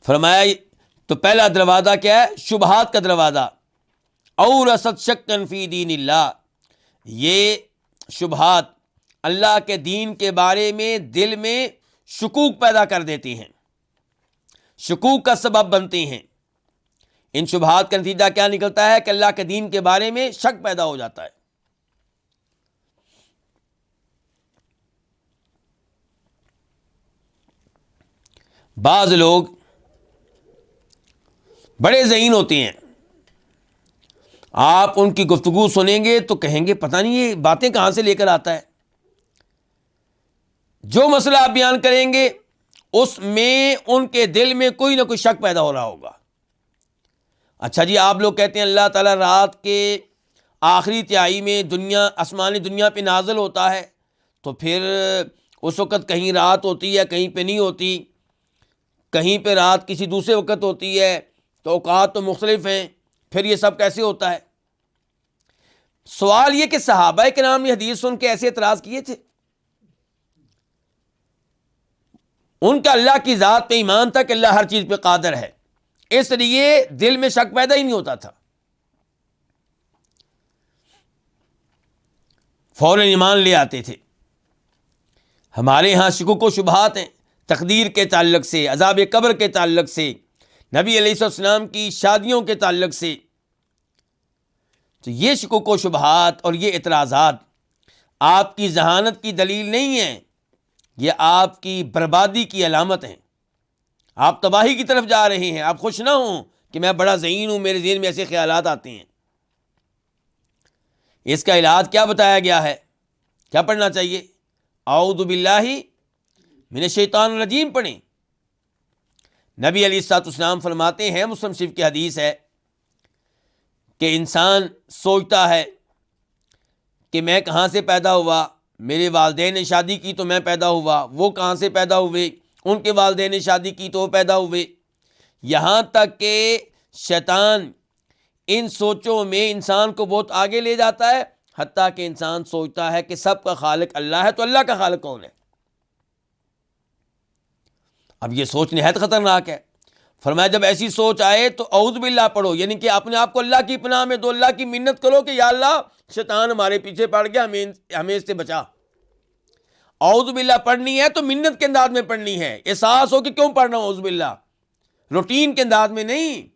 فرمایا تو پہلا دروازہ کیا ہے؟ شبہات کا دروازہ، اورثت شکن فی دین اللہ، یہ شبہات اللہ کے دین کے بارے میں دل میں شکوک پیدا کر دیتے ہیں، شکوک کا سبب بنتے ہیں۔ ان شبہات کا نتیجہ کیا نکلتا ہے کہ اللہ کے دین کے بارے میں شک پیدا ہو جاتا ہے۔ بعض لوگ بڑے ذہین ہوتے ہیں، آپ ان کی گفتگو سنیں گے تو کہیں گے پتہ نہیں یہ باتیں کہاں سے لے کر آتا ہے. جو مسئلہ آپ بیان کریں گے اس میں ان کے دل میں کوئی نہ کوئی شک پیدا ہو رہا ہوگا. اچھا جی، آپ لوگ کہتے ہیں اللہ تعالیٰ رات کے آخری تہائی میں آسمانی دنیا پہ نازل ہوتا ہے، تو پھر اس وقت کہیں رات ہوتی ہے کہیں پہ نہیں ہوتی، کہیں پہ رات کسی دوسرے وقت ہوتی ہے، تو اوقات تو مختلف ہیں، پھر یہ سب کیسے ہوتا ہے؟ سوال یہ کہ صحابہ کرام نے حدیث سن کے ایسے اعتراض کیے تھے؟ ان کا اللہ کی ذات پہ ایمان تھا کہ اللہ ہر چیز پہ قادر ہے، اس لیے دل میں شک پیدا ہی نہیں ہوتا تھا، فوراً ایمان لے آتے تھے. ہمارے ہاں شکوک و شبہات ہیں تقدیر کے تعلق سے، عذاب قبر کے تعلق سے، نبی علیہ السلام کی شادیوں کے تعلق سے. تو یہ شکوک و شبہات اور یہ اعتراضات آپ کی ذہانت کی دلیل نہیں ہیں، یہ آپ کی بربادی کی علامت ہیں. آپ تباہی کی طرف جا رہے ہیں. آپ خوش نہ ہوں کہ میں بڑا ذہین ہوں، میرے ذہن میں ایسے خیالات آتے ہیں. اس کا علاج کیا بتایا گیا ہے؟ کیا پڑھنا چاہیے؟ اعوذ باللہ من الشیطان الرجیم پڑھیں. نبی علیہ الصلوۃ والسلام فرماتے ہیں، مسلم شریف کی حدیث ہے کہ انسان سوچتا ہے کہ میں کہاں سے پیدا ہوا، میرے والدین نے شادی کی تو میں پیدا ہوا، وہ کہاں سے پیدا ہوئے، ان کے والدین نے شادی کی تو وہ پیدا ہوئے. یہاں تک کہ شیطان ان سوچوں میں انسان کو بہت آگے لے جاتا ہے، حتیٰ کہ انسان سوچتا ہے کہ سب کا خالق اللہ ہے، تو اللہ کا خالق کون ہے؟ اب یہ سوچ نہایت خطرناک ہے. فرمایا جب ایسی سوچ آئے تو اعوذ باللہ پڑھو، یعنی کہ اپنے آپ کو اللہ کی پناہ میں دو، اللہ کی منت کرو کہ یا اللہ شیطان ہمارے پیچھے پڑ گیا، ہمیں اس سے بچا. اعوذ باللہ پڑھنی ہے تو منت کے انداز میں پڑھنی ہے، احساس ہو کہ کیوں پڑھ رہا ہوں اعوذ باللہ، روٹین کے انداز میں نہیں.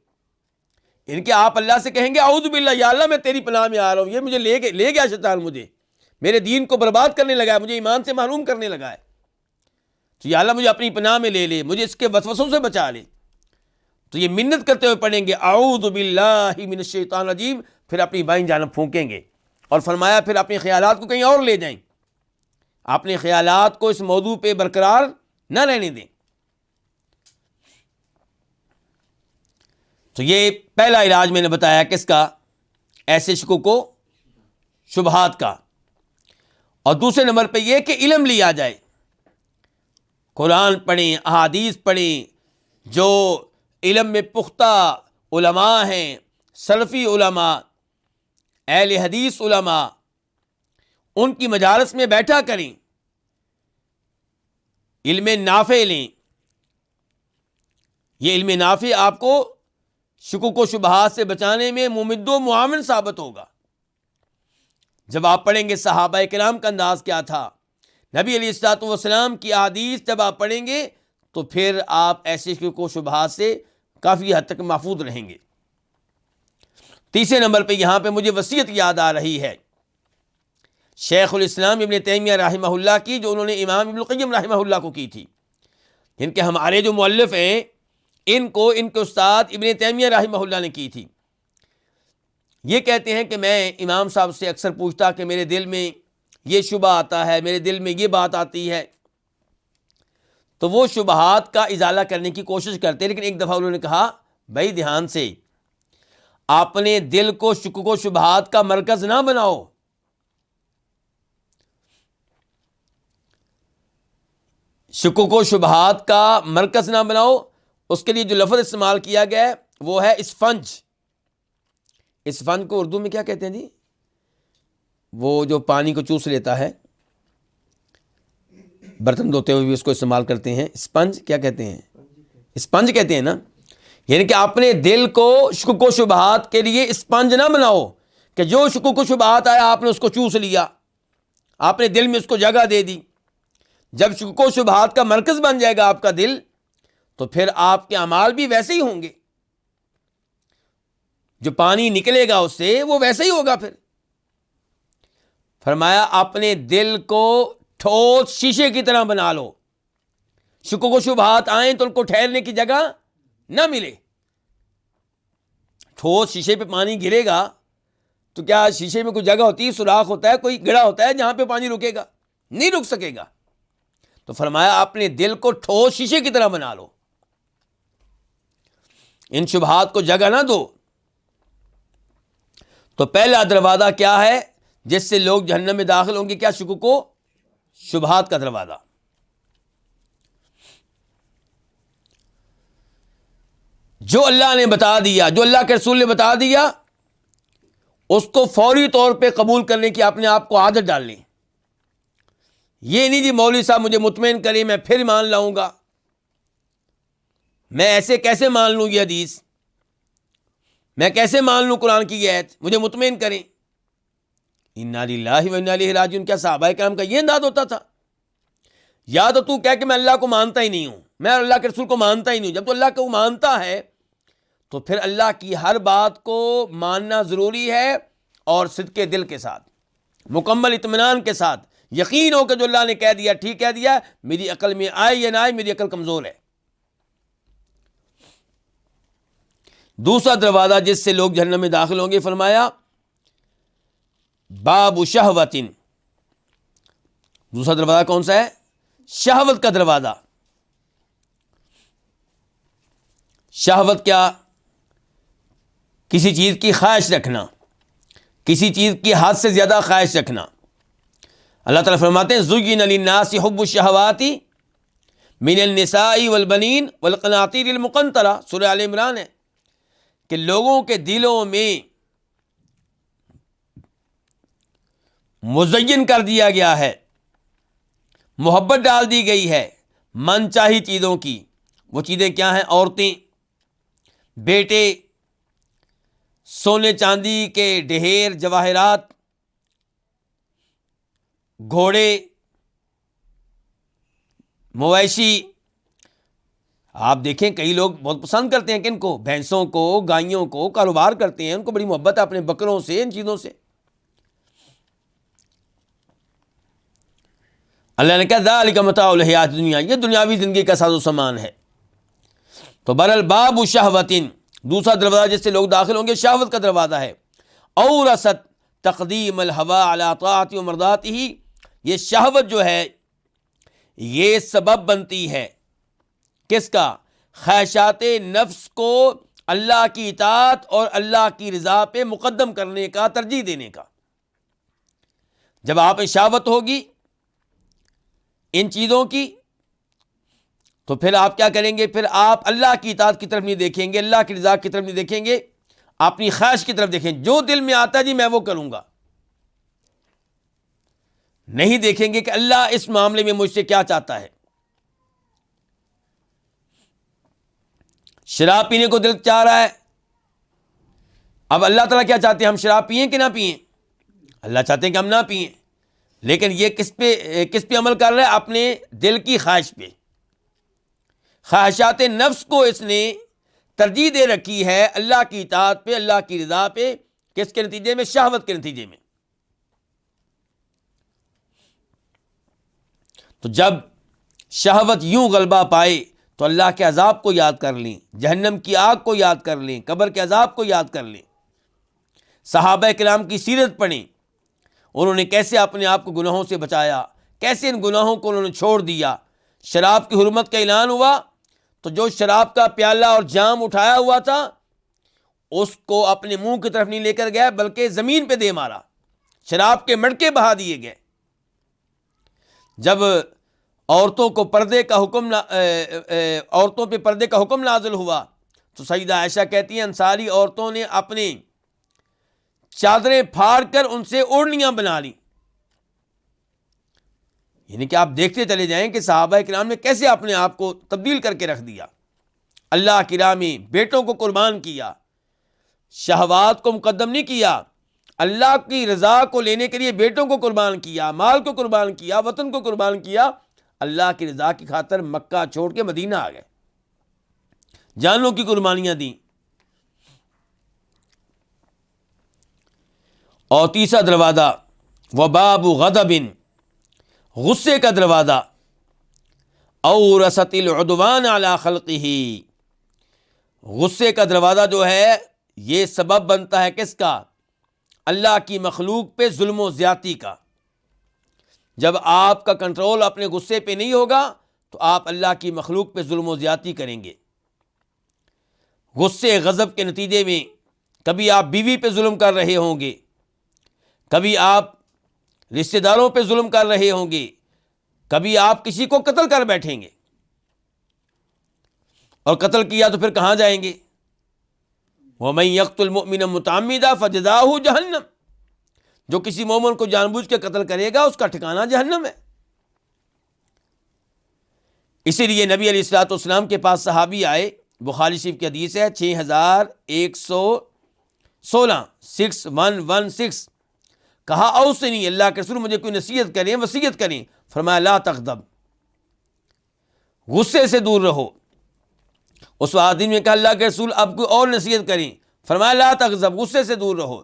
یعنی کہ آپ اللہ سے کہیں گے اعوذ باللہ، یا اللہ میں تیری پناہ میں آ رہا ہوں، یہ مجھے لے گیا شیطان، مجھے میرے دین کو برباد کرنے لگا ہے، مجھے ایمان سے محروم کرنے لگا ہے، تو یا اللہ مجھے اپنی پناہ میں لے لے، مجھے اس کے وسوسوں سے بچا لے. تو یہ منت کرتے ہوئے پڑھیں گے اعوذ باللہ من الشیطان الرجیم، پھر اپنی بائیں جانب پھونکیں گے. اور فرمایا پھر اپنے خیالات کو کہیں اور لے جائیں، اپنے خیالات کو اس موضوع پہ برقرار نہ رہنے دیں. تو یہ پہلا علاج میں نے بتایا کس کا؟ ایسے شکوک و شبہات کا. اور دوسرے نمبر پہ یہ کہ علم لیا جائے، قرآن پڑھیں، احادیث پڑھیں. جو علم میں پختہ علماء ہیں، سلفی علماء، اہل حدیث علماء، ان کی مجالس میں بیٹھا کریں، علم نافع لیں. یہ علم نافع آپ کو شکوک و شبہات سے بچانے میں ممد و معاون ثابت ہوگا. جب آپ پڑھیں گے صحابہ کرام کا انداز کیا تھا، نبی علیہ الصلوۃ والسلام کی احادیث جب آپ پڑھیں گے تو پھر آپ ایسے شکوک و شبہات سے کافی حد تک محفوظ رہیں گے. تیسرے نمبر پہ یہاں پہ مجھے وصیت یاد آ رہی ہے شیخ الاسلام ابن تیمیہ رحمہ اللہ کی، جو انہوں نے امام ابن القیم رحمہ اللہ کو کی تھی. ان کے ہمارے جو مؤلف ہیں ان کو ان کے استاد ابن تیمیہ رحمہ اللہ نے کی تھی. یہ کہتے ہیں کہ میں امام صاحب سے اکثر پوچھتا کہ میرے دل میں یہ شبہ آتا ہے، میرے دل میں یہ بات آتی ہے، تو وہ شبہات کا ازالہ کرنے کی کوشش کرتے ہیں. لیکن ایک دفعہ انہوں نے کہا بھائی دھیان سے، اپنے دل کو شکوک و شبہات کا مرکز نہ بناؤ. شکوک و شبہات کا مرکز نہ بناؤ. اس کے لیے جو لفظ استعمال کیا گیا ہے وہ ہے اسفنج. اسفنج کو اردو میں کیا کہتے ہیں جی؟ وہ جو پانی کو چوس لیتا ہے، برتن دھوتے ہوئے بھی اس کو استعمال کرتے ہیں. اسپنج کیا کہتے ہیں؟ اسپنج کہتے ہیں نا. یعنی کہ اپنے دل کو شکوک و شبہات کے لیے اسپنج نہ بناؤ کہ جو شکوک و شبہات آیا آپ نے اس کو چوس لیا، آپ نے دل میں اس کو جگہ دے دی. جب شکوک و شبہات کا مرکز بن جائے گا آپ کا دل، تو پھر آپ کے اعمال بھی ویسے ہی ہوں گے، جو پانی نکلے گا اس سے وہ ویسے ہی ہوگا. پھر فرمایا اپنے دل کو ٹھوس شیشے کی طرح بنا لو، شکوک و شبہات آئیں تو ان کو ٹھہرنے کی جگہ نہ ملے. ٹھوس شیشے پہ پانی گرے گا تو کیا شیشے میں کوئی جگہ ہوتی ہے، سوراخ ہوتا ہے، کوئی گڑا ہوتا ہے جہاں پہ پانی رکے گا؟ نہیں رک سکے گا۔ تو فرمایا اپنے دل کو ٹھوس شیشے کی طرح بنا لو، ان شبہات کو جگہ نہ دو۔ تو پہلا دروازہ کیا ہے جس سے لوگ جہنم میں داخل ہوں گے؟ کیا؟ شکوک و شبہات کا دروازہ۔ جو اللہ نے بتا دیا، جو اللہ کے رسول نے بتا دیا، اس کو فوری طور پہ قبول کرنے کی اپنے آپ کو عادت ڈال لیں۔ یہ نہیں جی مولوی صاحب مجھے مطمئن کریں میں پھر مان لاؤں گا، میں ایسے کیسے مان لوں یہ حدیث، میں کیسے مان لوں قرآن کی یہ آیت، مجھے مطمئن کریں۔ انا للہ و انا الیہ راجعون، کیا صحابہ کرام کا یہ انداز ہوتا تھا؟ یا تو کہہ کہ میں اللہ کو مانتا ہی نہیں ہوں، میں اللہ کے رسول کو مانتا ہی نہیں ہوں۔ جب تو اللہ کو مانتا ہے تو پھر اللہ کی ہر بات کو ماننا ضروری ہے، اور صدق دل کے ساتھ، مکمل اطمینان کے ساتھ، یقین ہو کہ جو اللہ نے کہہ دیا ٹھیک کہہ دیا، میری عقل میں آئے یا نہ آئے، میری عقل کمزور ہے۔ دوسرا دروازہ جس سے لوگ جہنم میں داخل ہوں گے، فرمایا باب شہوت۔ دوسرا دروازہ کون سا ہے؟ شہوت کا دروازہ۔ شہوت کیا؟ کسی چیز کی خواہش رکھنا، کسی چیز کی حد سے زیادہ خواہش رکھنا۔ اللہ تعالیٰ فرماتے ہیں زُيِّنَ لِلنَّاسِ حُبُّ الشَّهَوَاتِ مِنَ النِّسَاءِ وَالْبَنِينَ وَالْقَنَاطِيرِ الْمُقَنطَرَةِ، سورہ آل عمران ہے، کہ لوگوں کے دلوں میں مزین کر دیا گیا ہے، محبت ڈال دی گئی ہے من چاہی چیزوں کی۔ وہ چیزیں کیا ہیں؟ عورتیں، بیٹے، سونے چاندی کے ڈھیر جواہرات، گھوڑے، مویشی۔ آپ دیکھیں کئی لوگ بہت پسند کرتے ہیں کن کو؟ بھینسوں کو، گائیوں کو، کاروبار کرتے ہیں، ان کو بڑی محبت ہے اپنے بکروں سے، ان چیزوں سے۔ اللہ نے کہا ذالک متاع الحیات الدنیا، یہ دنیاوی زندگی کا ساز و سامان ہے۔ تو بہرحال باب شہوت، دوسرا دروازہ جس سے لوگ داخل ہوں گے شہوت کا دروازہ ہے۔ اورثت تقدیم الہوی علی طاعت و مرضاتہ، یہ شہوت جو ہے یہ سبب بنتی ہے کس کا؟ خواہشات نفس کو اللہ کی اطاعت اور اللہ کی رضا پہ مقدم کرنے کا، ترجیح دینے کا۔ جب آپ میں شہوت ہوگی ان چیزوں کی تو پھر آپ کیا کریں گے؟ پھر آپ اللہ کی اطاعت کی طرف نہیں دیکھیں گے، اللہ کی رضا کی طرف نہیں دیکھیں گے، اپنی خواہش کی طرف دیکھیں، جو دل میں آتا ہے جی میں وہ کروں گا۔ نہیں دیکھیں گے کہ اللہ اس معاملے میں مجھ سے کیا چاہتا ہے۔ شراب پینے کو دل چاہ رہا ہے، اب اللہ تعالیٰ کیا چاہتے ہیں؟ ہم شراب پئیں کہ نہ پئیں؟ اللہ چاہتے ہیں کہ ہم نہ پئیں، لیکن یہ کس پہ عمل کر رہا ہے؟ اپنے دل کی خواہش پہ۔ خواہشات نفس کو اس نے ترجیح دے رکھی ہے اللہ کی اطاعت پہ، اللہ کی رضا پہ، کس کے نتیجے میں؟ شہوت کے نتیجے میں۔ تو جب شہوت یوں غلبہ پائے تو اللہ کے عذاب کو یاد کر لیں، جہنم کی آگ کو یاد کر لیں، قبر کے عذاب کو یاد کر لیں۔ صحابہ کرام کی سیرت پڑھیں، انہوں نے کیسے اپنے آپ کو گناہوں سے بچایا، کیسے ان گناہوں کو انہوں نے چھوڑ دیا۔ شراب کی حرمت کا اعلان ہوا تو جو شراب کا پیالہ اور جام اٹھایا ہوا تھا اس کو اپنے منہ کی طرف نہیں لے کر گیا بلکہ زمین پہ دے مارا، شراب کے مٹکے بہا دیے گئے۔ جب عورتوں کو پردے کا حکم عورتوں پہ پردے کا حکم نازل ہوا تو سیدہ عائشہ کہتی ہیں انصاری عورتوں نے اپنے چادریں پھاڑ کر ان سے اوڑھنیاں بنا لی۔ یعنی کہ آپ دیکھتے چلے جائیں کہ صحابہ کرام نے کیسے اپنے آپ کو تبدیل کر کے رکھ دیا، اللہ کی راہ میں بیٹوں کو قربان کیا، شہوات کو مقدم نہیں کیا، اللہ کی رضا کو لینے کے لیے بیٹوں کو قربان کیا، مال کو قربان کیا، وطن کو قربان کیا، اللہ کی رضا کی خاطر مکہ چھوڑ کے مدینہ آ گئے، جانوں کی قربانیاں دیں۔ اور تیسرا دروازہ وباب غضب، غصے کا دروازہ، اورثت العدوان علی خلقہ، غصے کا دروازہ جو ہے یہ سبب بنتا ہے کس کا؟ اللہ کی مخلوق پہ ظلم و زیادتی کا۔ جب آپ کا کنٹرول اپنے غصے پہ نہیں ہوگا تو آپ اللہ کی مخلوق پہ ظلم و زیادتی کریں گے۔ غصے غضب کے نتیجے میں کبھی آپ بیوی پہ ظلم کر رہے ہوں گے، کبھی آپ رشتہ داروں پہ ظلم کر رہے ہوں گے، کبھی آپ کسی کو قتل کر بیٹھیں گے، اور قتل کیا تو پھر کہاں جائیں گے؟ وَمَن يَقْتُلْ مُؤْمِنًا مُتَعَمِّدًا فَجَزَاؤُهُ جَهَنَّمُ، جو کسی مومن کو جان بوجھ کے قتل کرے گا اس کا ٹھکانہ جہنم ہے۔ اسی لیے نبی علیہ الصلوۃ والسلام کے پاس صحابی آئے، بخاری شریف کی حدیث ہے 6116 6116، کہا اوصنی، اللہ کے رسول مجھے کوئی نصیحت کریں، وصیت کریں۔ فرمایا لا تغضب، غصے سے دور رہو۔ اس آدمی نے کہا اللہ کے رسول اب کوئی اور نصیحت کریں، فرمایا لا تغضب، غصے سے دور رہو۔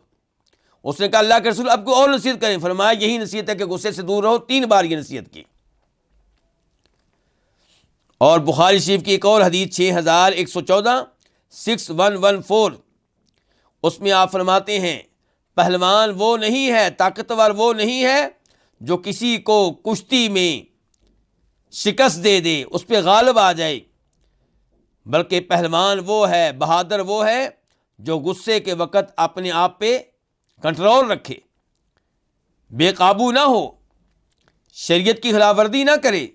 اس نے کہا اللہ کے رسول اب کوئی اور نصیحت کریں، فرمایا یہی نصیحت ہے کہ غصے سے دور رہو۔ 3 بار یہ نصیحت کی۔ اور بخاری شریف کی ایک اور حدیث 6114 6114، اس میں آپ فرماتے ہیں پہلوان وہ نہیں ہے، طاقتور وہ نہیں ہے جو کسی کو کشتی میں شکست دے دے، اس پہ غالب آ جائے، بلکہ پہلوان وہ ہے، بہادر وہ ہے جو غصے کے وقت اپنے آپ پہ کنٹرول رکھے، بے قابو نہ ہو، شریعت کی خلاف ورزی نہ کرے۔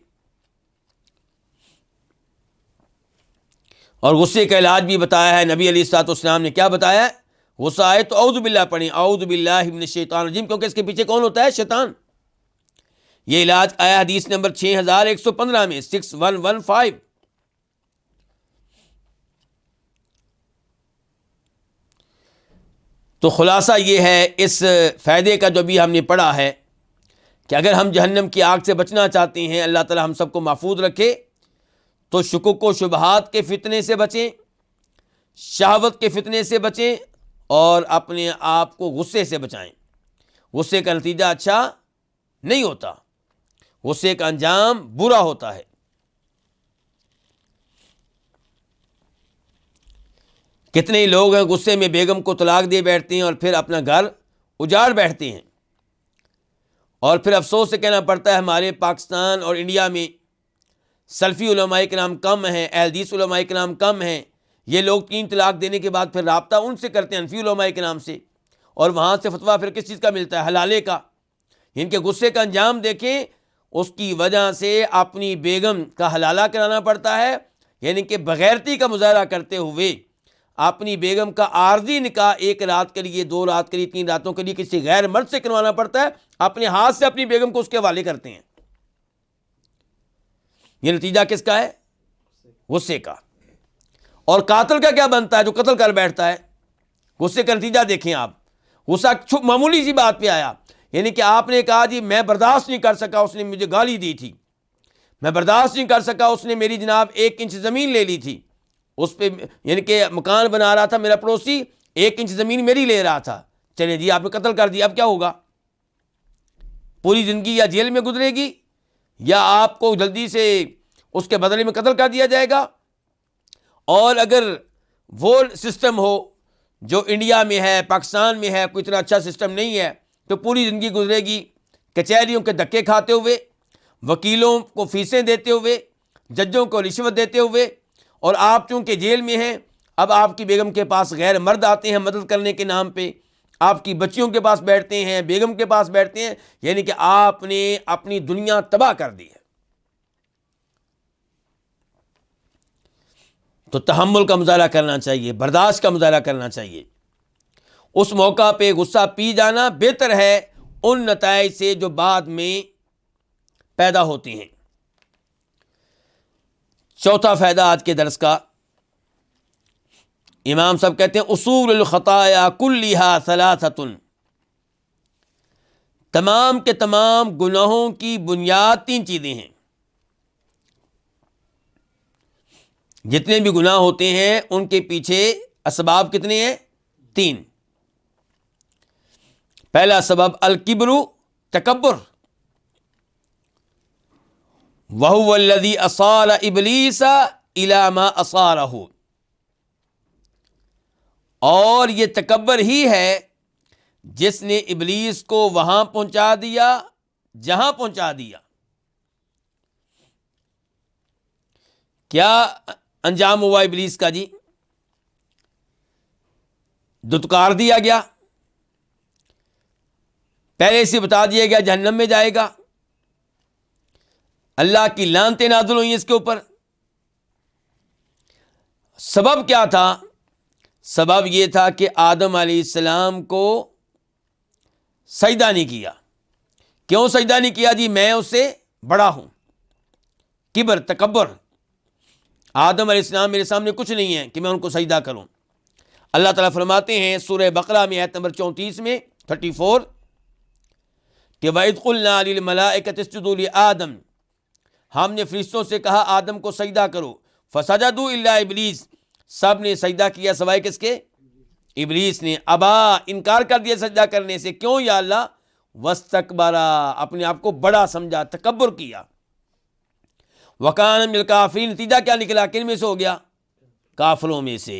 اور غصے کا علاج بھی بتایا ہے نبی علیہ الصلوۃ والسلام نے۔ کیا بتایا ہے؟ غصہ آئے تو اعوذ باللہ پڑھیں، اعوذ باللہ من الشیطان الرجیم، کیونکہ اس کے پیچھے کون ہوتا ہے؟ شیطان۔ یہ علاج آیا حدیث نمبر 6115 میں، 6115۔ تو خلاصہ یہ ہے اس فائدے کا جو بھی ہم نے پڑھا ہے کہ اگر ہم جہنم کی آگ سے بچنا چاہتے ہیں، اللہ تعالی ہم سب کو محفوظ رکھے، تو شکوک و شبہات کے فتنے سے بچیں، شہوت کے فتنے سے بچیں، اور اپنے آپ کو غصے سے بچائیں۔ غصے کا نتیجہ اچھا نہیں ہوتا، غصے کا انجام برا ہوتا ہے۔ کتنے لوگ ہیں غصے میں بیگم کو طلاق دے بیٹھتے ہیں اور پھر اپنا گھر اجاڑ بیٹھتے ہیں، اور پھر افسوس سے کہنا پڑتا ہے ہمارے پاکستان اور انڈیا میں سلفی علماء کرام کم ہیں، اہل حدیث علماء کرام کم ہیں۔ یہ لوگ 3 طلاق دینے کے بعد پھر رابطہ ان سے کرتے ہیں، حنفی علماء کرام سے، اور وہاں سے فتویٰ پھر کس چیز کا ملتا ہے؟ حلالے کا۔ ان کے غصے کا انجام دیکھیں، اس کی وجہ سے اپنی بیگم کا حلالہ کرانا پڑتا ہے، یعنی کہ بغیرتی کا مظاہرہ کرتے ہوئے اپنی بیگم کا عارضی نکاح 1 رات کے لیے، 2 رات کے لیے، 3 راتوں کے لیے کسی غیر مرد سے کروانا پڑتا ہے، اپنے ہاتھ سے اپنی بیگم کو اس کے حوالے کرتے ہیں۔ یہ نتیجہ کس کا ہے؟ غصے کا۔ اور قاتل کا کیا بنتا ہے جو قتل کر بیٹھتا ہے؟ غصے کا نتیجہ دیکھیں آپ۔ غصہ معمولی سی بات پہ آیا، یعنی کہ آپ نے کہا جی میں برداشت نہیں کر سکا، اس نے مجھے گالی دی تھی، میں برداشت نہیں کر سکا، اس نے میری جناب 1 انچ زمین لے لی تھی، اس پہ یعنی کہ مکان بنا رہا تھا میرا پڑوسی، 1 انچ زمین میری لے رہا تھا، چلے جی آپ نے قتل کر دیا، اب کیا ہوگا؟ پوری زندگی یا جیل میں گزرے گی، یا آپ کو جلدی سے اس کے بدلے میں قتل کر دیا جائے گا؟ اور اگر وہ سسٹم ہو جو انڈیا میں ہے، پاکستان میں ہے، کوئی اتنا اچھا سسٹم نہیں ہے، تو پوری زندگی گزرے گی کچہریوں کے دھکے کھاتے ہوئے، وکیلوں کو فیسیں دیتے ہوئے، ججوں کو رشوت دیتے ہوئے، اور آپ چونکہ جیل میں ہیں، اب آپ کی بیگم کے پاس غیر مرد آتے ہیں مدد کرنے کے نام پہ، آپ کی بچیوں کے پاس بیٹھتے ہیں، بیگم کے پاس بیٹھتے ہیں، یعنی کہ آپ نے اپنی دنیا تباہ کر دی ہے۔ تو تحمل کا مظاہرہ کرنا چاہیے، برداشت کا مظاہرہ کرنا چاہیے۔ اس موقع پہ غصہ پی جانا بہتر ہے ان نتائج سے جو بعد میں پیدا ہوتے ہیں۔ چوتھا فائدہ آج کے درس کا، امام صاحب کہتے ہیں اصول الخطایا کلھا ثلاثۃ، تمام کے تمام گناہوں کی بنیاد 3 چیزیں ہیں۔ جتنے بھی گناہ ہوتے ہیں ان کے پیچھے اسباب کتنے ہیں؟ 3۔ پہلا سبب الکبر، تکبر، وَهُوَ الَّذِي أَصَارَ إِبْلِيسَ إِلَى مَا أَصَارَهُ، اور یہ تکبر ہی ہے جس نے ابلیس کو وہاں پہنچا دیا جہاں پہنچا دیا. کیا انجام ہوا ابلیس کا جی؟ دتکار دیا گیا، پہلے سے بتا دیا گیا جہنم میں جائے گا، اللہ کی لعنتیں نازل ہوئی اس کے اوپر. سبب کیا تھا؟ سبب یہ تھا کہ آدم علیہ السلام کو سجدہ نہیں کیا. کیوں سجدہ نہیں کیا جی؟ میں اس سے بڑا ہوں. کبر، تکبر. آدم علیہ السلام میرے سامنے کچھ نہیں ہے کہ میں ان کو سجدہ کروں. اللہ تعالیٰ فرماتے ہیں سورہ بقرہ میں آیت نمبر 34 میں 34 کہ وَإِذْ قُلْنَا لِلْمَلَائِكَةِ اسْجُدُوا لِآدَمَ، ہم نے فرشتوں سے کہا آدم کو سجدہ کرو. فَسَجَدُوا إِلَّا إِبْلِيسَ، سب نے سجدہ کیا سوائے کس کے؟ ابلیس نے. ابا، انکار کر دیا سجدہ کرنے سے. کیوں یا اللہ؟ وَاسْتَكْبَرَ، اپنے آپ کو بڑا سمجھا، تکبر کیا. وَكَانَ مِنَ الْكَافِرِينَ، نتیجہ کیا نکلا؟ کن میں سے ہو گیا؟ کافروں میں سے.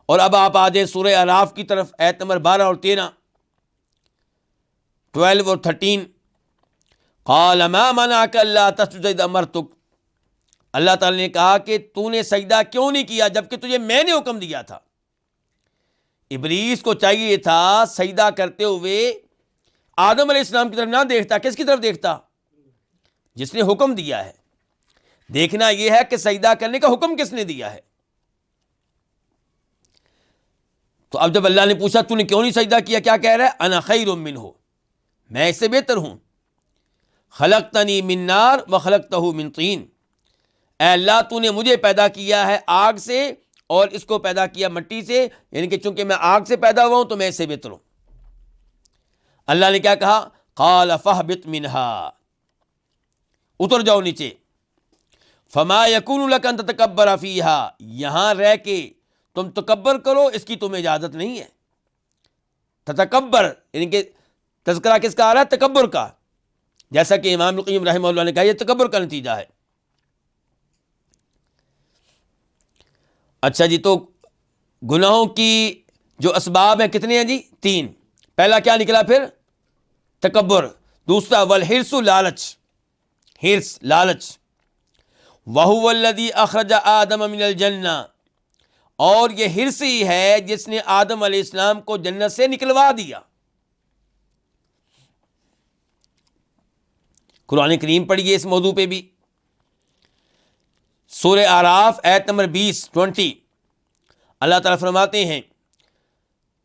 اور اب آپ آ جائیں سورہ اعراف کی طرف، آیت نمبر 12 اور 13، 12 اور 13. قَالَ مَا مَنَعَكَ أَلَّا تَسْجُدَ إِذْ أَمَرْتُكَ، اللہ تعالیٰ نے کہا کہ تو نے سجدہ کیوں نہیں کیا جبکہ تجھے میں نے حکم دیا تھا. ابلیس کو چاہیے تھا سجدہ کرتے ہوئے آدم علیہ السلام کی طرف نہ دیکھتا. کس کی طرف دیکھتا؟ جس نے حکم دیا ہے. دیکھنا یہ ہے کہ سجدہ کرنے کا حکم کس نے دیا ہے. تو اب جب اللہ نے پوچھا تو نے کیوں نہیں سجدہ کیا، کیا کہہ رہا ہے؟ انا خیر منہ، میں اس سے بہتر ہوں. خلقتنی من نار وخلقتہ من طین، اے اللہ تو نے مجھے پیدا کیا ہے آگ سے اور اس کو پیدا کیا مٹی سے، یعنی کہ چونکہ میں آگ سے پیدا ہوا ہوں تو میں اس سے بہتر ہوں. اللہ نے کیا کہا؟ قال فاہبط منہا، اتر جاؤ نیچے. فما یکون لک ان تتکبر فیہا، یہاں رہ کے تم تکبر کرو اس کی تمہیں اجازت نہیں ہے. تتکبر یعنی کہ تذکرہ کس کا آ رہا ہے؟ تکبر کا. جیسا کہ امام القیم رحمہ اللہ نے کہا یہ تکبر کا نتیجہ ہے. اچھا جی، تو گناہوں کی جو اسباب ہیں کتنے ہیں جی؟ 3. پہلا کیا نکلا پھر؟ تکبر. دوسرا والحرص، لالچ. حرص، لالچ. وَهُوَ الَّذِي أَخْرَجَ آدَمَ مِنَ الْجَنَّةِ، اور یہ حرص ہی ہے جس نے آدم علیہ السلام کو جنت سے نکلوا دیا. قرآن کریم پڑھیے اس موضوع پہ بھی. سورہ اعراف آیت نمبر 20 اللہ تعالیٰ فرماتے ہیں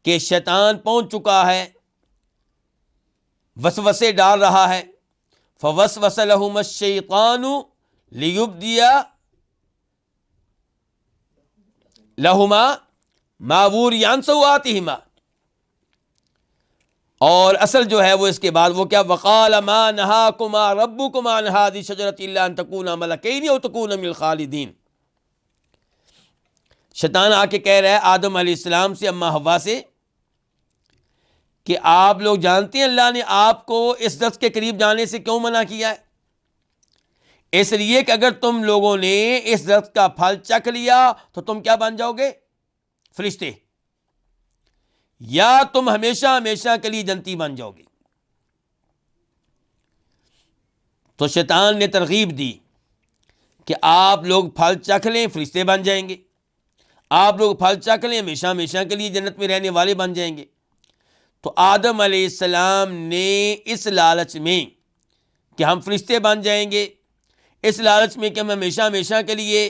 کہ شیطان پہنچ چکا ہے، وسوسے ڈال رہا ہے. فوسوس لہما الشیطان لیبدی لہما ما وری عن سوآتہما، اور اصل جو ہے وہ اس کے بعد وہ کیا؟ وقال ما نہاکما ربکما عن ہذه الشجرۃ الا ان تکونا ملکین او تکونا من الخالدین. شیطان آ کے کہہ رہا ہے آدم علیہ السلام سے، اما حوا سے، کہ آپ لوگ جانتے ہیں اللہ نے آپ کو اس درخت کے قریب جانے سے کیوں منع کیا ہے؟ اس لیے کہ اگر تم لوگوں نے اس درخت کا پھل چکھ لیا تو تم کیا بن جاؤ گے؟ فرشتے، یا تم ہمیشہ ہمیشہ کے لیے جنتی بن جاؤ گے. تو شیطان نے ترغیب دی کہ آپ لوگ پھل چکھ لیں فرشتے بن جائیں گے، آپ لوگ پھل چکھ لیں ہمیشہ ہمیشہ کے لیے جنت میں رہنے والے بن جائیں گے. تو آدم علیہ السلام نے اس لالچ میں کہ ہم فرشتے بن جائیں گے، اس لالچ میں کہ ہم ہمیشہ ہمیشہ کے لیے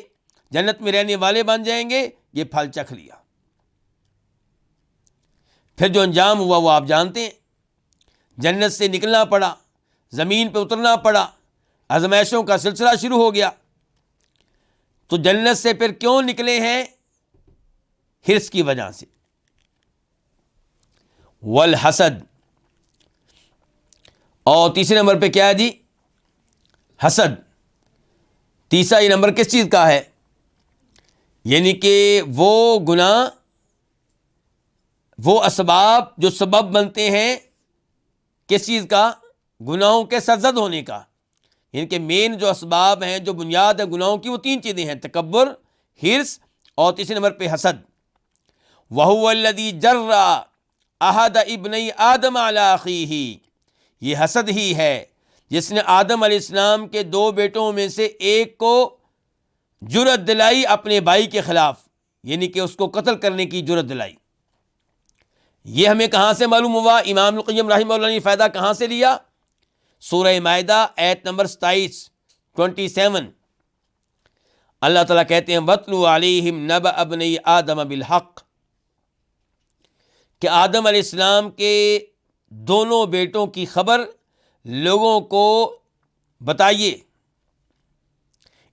جنت میں رہنے والے بن جائیں گے، یہ پھل چکھ لیا. پھر جو انجام ہوا وہ آپ جانتے ہیں. جنت سے نکلنا پڑا، زمین پہ اترنا پڑا، آزمائشوں کا سلسلہ شروع ہو گیا. تو جنت سے پھر کیوں نکلے ہیں؟ حرص کی وجہ سے. والحسد، اور تیسرے نمبر پہ کیا ہے جی؟ حسد. تیسرا یہ نمبر کس چیز کا ہے؟ یعنی کہ وہ گناہ، وہ اسباب جو سبب بنتے ہیں کس چیز کا؟ گناہوں کے سرزد ہونے کا. یعنی کہ مین جو اسباب ہیں، جو بنیاد ہے گناہوں کی، وہ 3 چیزیں ہیں: تکبر، حرص اور تیسرے نمبر پہ حسد. وَهُوَ الَّذِي جَرَّ، احد ابنی آدم علی اخیہ، یہ حسد ہی ہے جس نے آدم علیہ السلام کے دو بیٹوں میں سے ایک کو جرأت دلائی اپنے بھائی کے خلاف، یعنی کہ اس کو قتل کرنے کی جرأت دلائی۔ یہ ہمیں کہاں سے معلوم ہوا؟ امام القیم رحمہ اللہ نے فائدہ کہاں سے لیا؟ سورہ مائدہ آیت نمبر 27 اللہ تعالیٰ کہتے ہیں وَاتْلُ عَلَيْهِمْ نَبَأَ ابْنَيْ آدَمَ بِالْحَقِّ، کہ آدم علیہ السلام کے دونوں بیٹوں کی خبر لوگوں کو بتائیے۔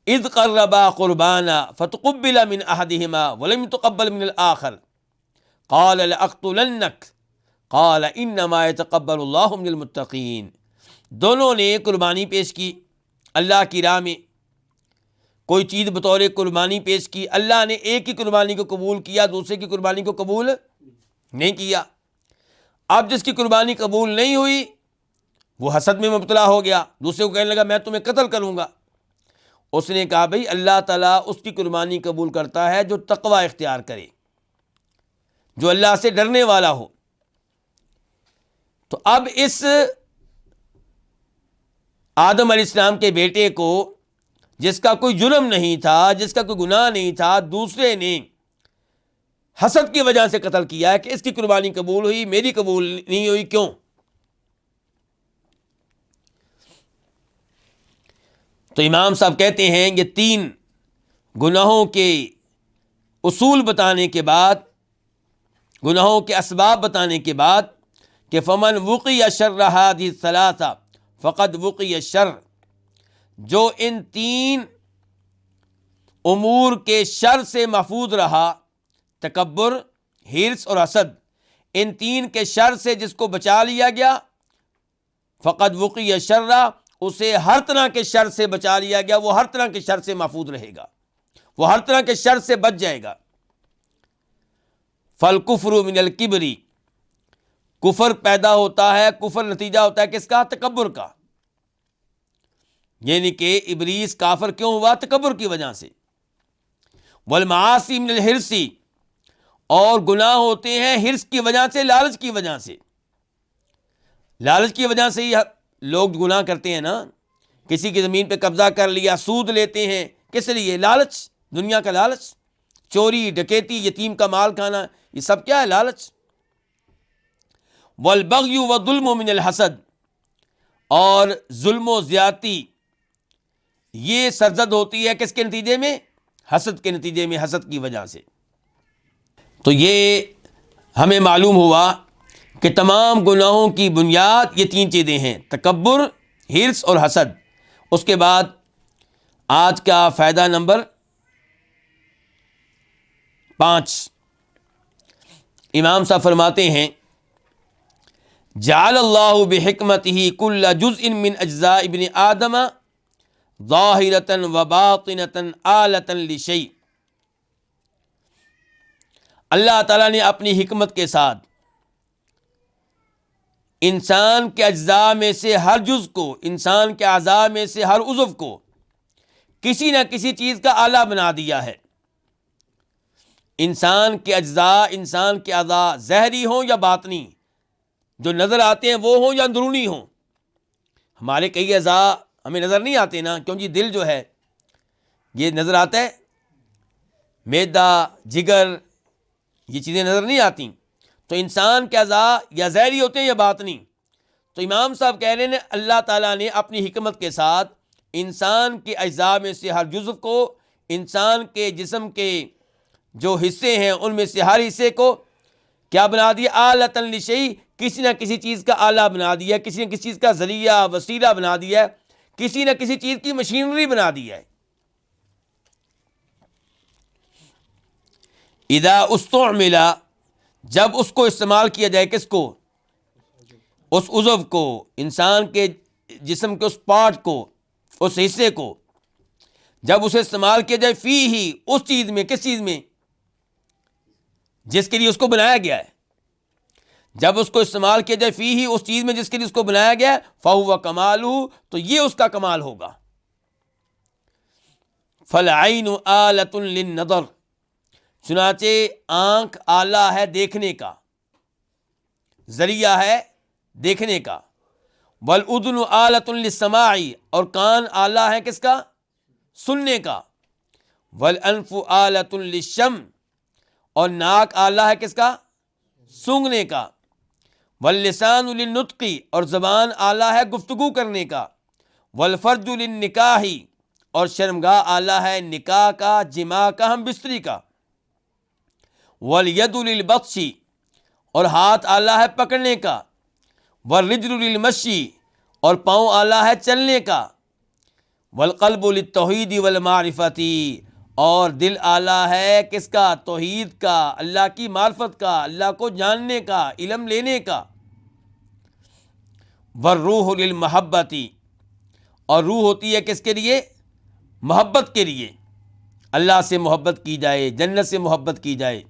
اذ قربا قربانا فتقبل من احدهما ولم يتقبل من الاخر قال لاقتلنك قال انما يتقبل الله من المتقين، دونوں نے قربانی پیش کی اللہ کی راہ میں، کوئی چیز بطور قربانی پیش کی، اللہ نے ایک کی قربانی کو قبول کیا، دوسرے کی قربانی کو قبول نہیں کیا۔ اب جس کی قربانی قبول نہیں ہوئی وہ حسد میں مبتلا ہو گیا، دوسرے کو کہنے لگا میں تمہیں قتل کروں گا۔ اس نے کہا بھئی اللہ تعالیٰ اس کی قربانی قبول کرتا ہے جو تقوی اختیار کرے، جو اللہ سے ڈرنے والا ہو۔ تو اب اس آدم علیہ السلام کے بیٹے کو، جس کا کوئی جرم نہیں تھا، جس کا کوئی گناہ نہیں تھا، دوسرے نے حسد کی وجہ سے قتل کیا ہے کہ اس کی قربانی قبول ہوئی، میری قبول نہیں ہوئی، کیوں؟ تو امام صاحب کہتے ہیں یہ 3 گناہوں کے اصول بتانے کے بعد، گناہوں کے اسباب بتانے کے بعد کہ فمن وقی شر هذه الثلاثه فقد وقی الشر، جو ان 3 امور کے شر سے محفوظ رہا، تکبر، حرص اور حسد، ان 3 کے شر سے جس کو بچا لیا گیا، فقد وقی الشر، اسے ہر طرح کے شر سے بچا لیا گیا، وہ ہر طرح کے شر سے محفوظ رہے گا، وہ ہر طرح کے شر سے بچ جائے گا۔ فالکفر من الکبر، کفر پیدا ہوتا ہے، کفر نتیجہ ہوتا ہے کس کا؟ تکبر کا، یعنی کہ ابلیس کافر کیوں ہوا؟ تکبر کی وجہ سے۔ والمعاصی من الحرص، اور گناہ ہوتے ہیں حرص کی وجہ سے، لالچ کی وجہ سے۔ لالچ کی وجہ سے ہی لوگ گناہ کرتے ہیں نا، کسی کی زمین پہ قبضہ کر لیا، سود لیتے ہیں، کس لیے؟ لالچ، دنیا کا لالچ، چوری، ڈکیتی، یتیم کا مال کھانا، یہ سب کیا ہے؟ لالچ۔ والبغی والظلم من الحسد، اور ظلم و زیادتی یہ سرزد ہوتی ہے کس کے نتیجے میں؟ حسد کے نتیجے میں، حسد کی وجہ سے۔ تو یہ ہمیں معلوم ہوا کہ تمام گناہوں کی بنیاد یہ 3 چیزیں ہیں، تکبر، حرص اور حسد۔ اس کے بعد آج کا فائدہ نمبر 5، امام صاحب فرماتے ہیں جعل اللہ بحکمتہ کل جزء من اجزاء ابن آدم ظاہرۃ و باطنۃ آلۃ لشیء، اللہ تعالیٰ نے اپنی حکمت کے ساتھ انسان کے اجزاء میں سے ہر جز کو، انسان کے اعضاء میں سے ہر عضو کو کسی نہ کسی چیز کا آلہ بنا دیا ہے۔ انسان کے اجزاء، انسان کے اعضاء ظاہری ہوں یا باطنی، جو نظر آتے ہیں وہ ہوں یا اندرونی ہوں۔ ہمارے کئی اعضاء ہمیں نظر نہیں آتے نا، کیوں جی؟ دل جو ہے یہ نظر آتا ہے، معدہ، جگر، یہ چیزیں نظر نہیں آتی۔ تو انسان کے اعضاء یا ظاہری ہوتے ہیں یا باطنی۔ تو امام صاحب کہہ رہے ہیں اللہ تعالیٰ نے اپنی حکمت کے ساتھ انسان کے اجزاء میں سے ہر جزو کو، انسان کے جسم کے جو حصے ہیں ان میں سے ہر حصے کو کیا بنا دیا؟ آلۃ لشیء، کسی نہ کسی چیز کا آلہ بنا دیا، کسی نہ کسی چیز کا ذریعہ، وسیلہ بنا دیا، کسی نہ کسی چیز کی مشینری بنا دیا ہے۔ اذا استعمل، جب اس کو استعمال کیا جائے، کس کو؟ اس عضو کو، انسان کے جسم کے اس پارٹ کو، اس حصے کو، جب اسے استعمال کیا جائے فیہ، اس چیز میں، کس چیز میں؟ جس کے لیے اس کو بنایا گیا ہے۔ جب اس کو استعمال کیا جائے فیہ، اس چیز میں جس کے لیے اس کو بنایا گیا ہے، فہو کمالہ، تو یہ اس کا کمال ہوگا۔ فالعین آلۃ للنظر، چنانچہ آنکھ آلہ ہے دیکھنے کا۔ ذریعہ ہے دیکھنے کا، والأذن آلۃ للسماع، اور کان آلہ ہے کس کا؟ سننے کا، والانف آلۃ للشم، اور ناک آلہ ہے کس کا؟ سونگھنے کا، واللسان للنطق، اور زبان آلہ ہے گفتگو کرنے کا، والفرج للنکاح، اور شرمگاہ آلہ ہے نکاح کا، جماع کا، ہم بستری کا، والید للبطش، اور ہاتھ آلہ ہے پکڑنے کا، والرجل للمشی، اور پاؤں آلہ ہے چلنے کا، والقلب للتوحید والمعرفت، اور دل آلہ ہے کس کا؟ توحید کا، اللہ کی معرفت کا، اللہ کو جاننے کا، علم لینے کا، والروح للمحبت، اور روح ہوتی ہے کس کے لیے؟ محبت کے لیے، اللہ سے محبت کی جائے، جنت سے محبت کی جائے،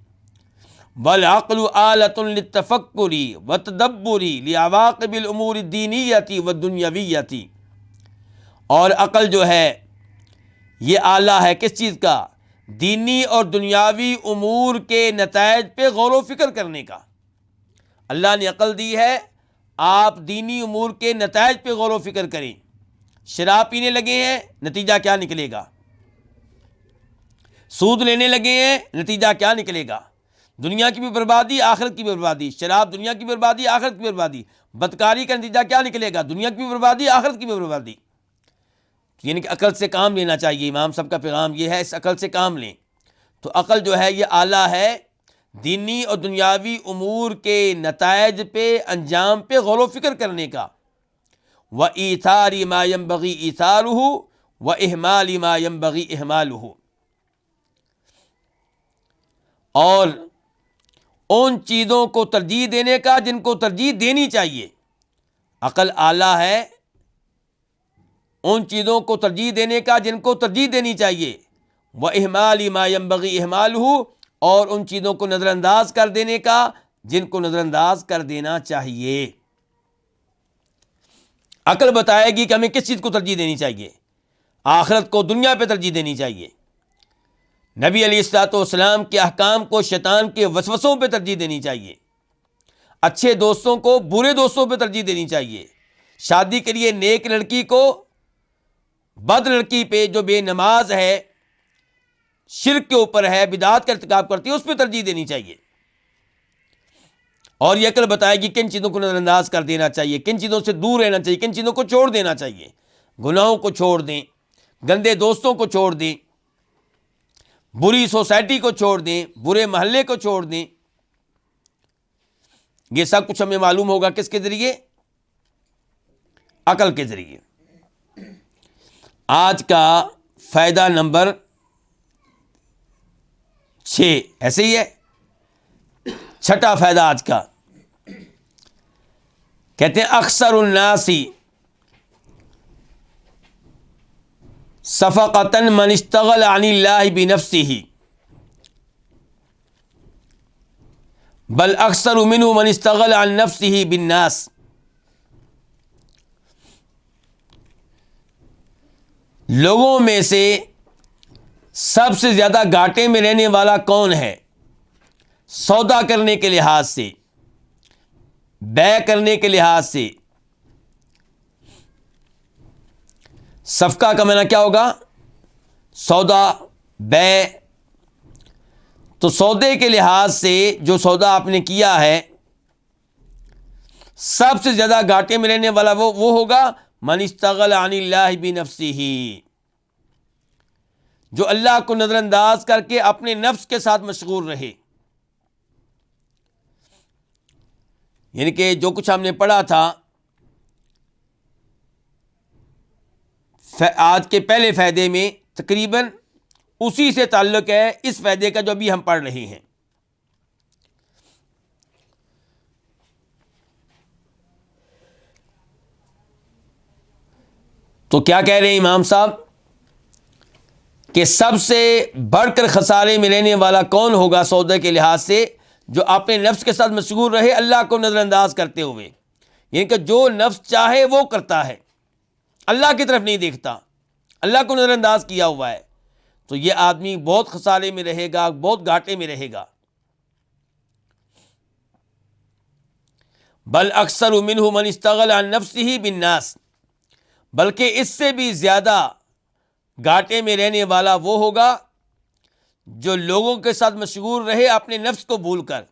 والعقل آلۃ للتفکر والتدبر لعواقب الامور الدینیۃ والدنیویۃ، اور عقل جو ہے یہ آلہ ہے کس چیز کا؟ دینی اور دنیاوی امور کے نتائج پہ غور و فکر کرنے کا۔ اللہ نے عقل دی ہے، آپ دینی امور کے نتائج پہ غور و فکر کریں۔ شراب پینے لگے ہیں، نتیجہ کیا نکلے گا؟ سود لینے لگے ہیں، نتیجہ کیا نکلے گا؟ دنیا کی بھی بربادی، آخرت کی بھی بربادی۔ شراب دنیا کی بربادی، آخرت کی بربادی۔ بدکاری کا نتیجہ کیا نکلے گا؟ دنیا کی بھی بربادی، آخرت کی بھی بربادی۔ یعنی کہ عقل سے کام لینا چاہیے، امام صاحب کا پیغام یہ ہے، اس عقل سے کام لیں۔ تو عقل جو ہے یہ آلہ ہے دینی اور دنیاوی امور کے نتائج پہ، انجام پہ غور و فکر کرنے کا، وَإِيثَارِ مَا يَنبَغِي إِيثَارُهُ وَإِهْمَالِ مَا يَنبَغِي إِهْمَالُهُ، اور ان چیزوں کو ترجیح دینے کا جن کو ترجیح دینی چاہیے۔ عقل آلہ ہے ان چیزوں کو ترجیح دینے کا جن کو ترجیح دینی چاہیے، وَإِهْمَالِ مَا يَنبَغِي إِهْمَالُهُ، اور ان چیزوں کو نظر انداز کر دینے کا جن کو نظر انداز کر دینا چاہیے۔ عقل بتائے گی کہ ہمیں کس چیز کو ترجیح دینی چاہیے، آخرت کو دنیا پہ ترجیح دینی چاہیے، نبی علیہ الصلوۃ والسلام کے احکام کو شیطان کے وسوسوں پہ ترجیح دینی چاہیے، اچھے دوستوں کو برے دوستوں پہ ترجیح دینی چاہیے، شادی کے لیے نیک لڑکی کو بد لڑکی پہ جو بے نماز ہے، شرک کے اوپر ہے، بدعات کا ارتکاب کرتی ہے، اس پہ ترجیح دینی چاہیے۔ اور یہ عقل بتائے گی کن چیزوں کو نظر انداز کر دینا چاہیے، کن چیزوں سے دور رہنا چاہیے، کن چیزوں کو چھوڑ دینا چاہیے۔ گناہوں کو چھوڑ دیں، گندے دوستوں کو چھوڑ دیں، بری سوسائٹی کو چھوڑ دیں، برے محلے کو چھوڑ دیں۔ یہ سب کچھ ہمیں معلوم ہوگا کس کے ذریعے؟ عقل کے ذریعے۔ آج کا فائدہ نمبر 6 ایسے ہی ہے، چھٹا فائدہ آج کا، کہتے ہیں اکثر الناس صفقۃ من اشتغل عن اللہ بنفسہ بل اکثر منہ من اشتغل عن نفسہ بالناس۔ لوگوں میں سے سب سے زیادہ گھاٹے میں رہنے والا کون ہے؟ سودا کرنے کے لحاظ سے، بیع کرنے کے لحاظ سے۔ صفقہ کا معنی کیا ہوگا؟ سودا، بیع۔ تو سودے کے لحاظ سے جو سودا آپ نے کیا ہے، سب سے زیادہ گھاٹے میں رہنے والا وہ ہوگا من اشتغل عن اللہ بنفسہ، جو اللہ کو نظر انداز کر کے اپنے نفس کے ساتھ مشغول رہے۔ یعنی کہ جو کچھ ہم نے پڑھا تھا آج کے پہلے فائدے میں، تقریباً اسی سے تعلق ہے اس فائدے کا جو ابھی ہم پڑھ رہے ہیں۔ تو کیا کہہ رہے ہیں امام صاحب کہ سب سے بڑھ کر خسارے میں رہنے والا کون ہوگا سودے کے لحاظ سے؟ جو اپنے نفس کے ساتھ مشغول رہے اللہ کو نظر انداز کرتے ہوئے، یعنی کہ جو نفس چاہے وہ کرتا ہے، اللہ کی طرف نہیں دیکھتا، اللہ کو نظر انداز کیا ہوا ہے، تو یہ آدمی بہت خسارے میں رہے گا، بہت گھاٹے میں رہے گا۔ بل اکثر منہ من استغل عن نفسہ بالناس، بلکہ اس سے بھی زیادہ گھاٹے میں رہنے والا وہ ہوگا جو لوگوں کے ساتھ مشغول رہے اپنے نفس کو بھول کر.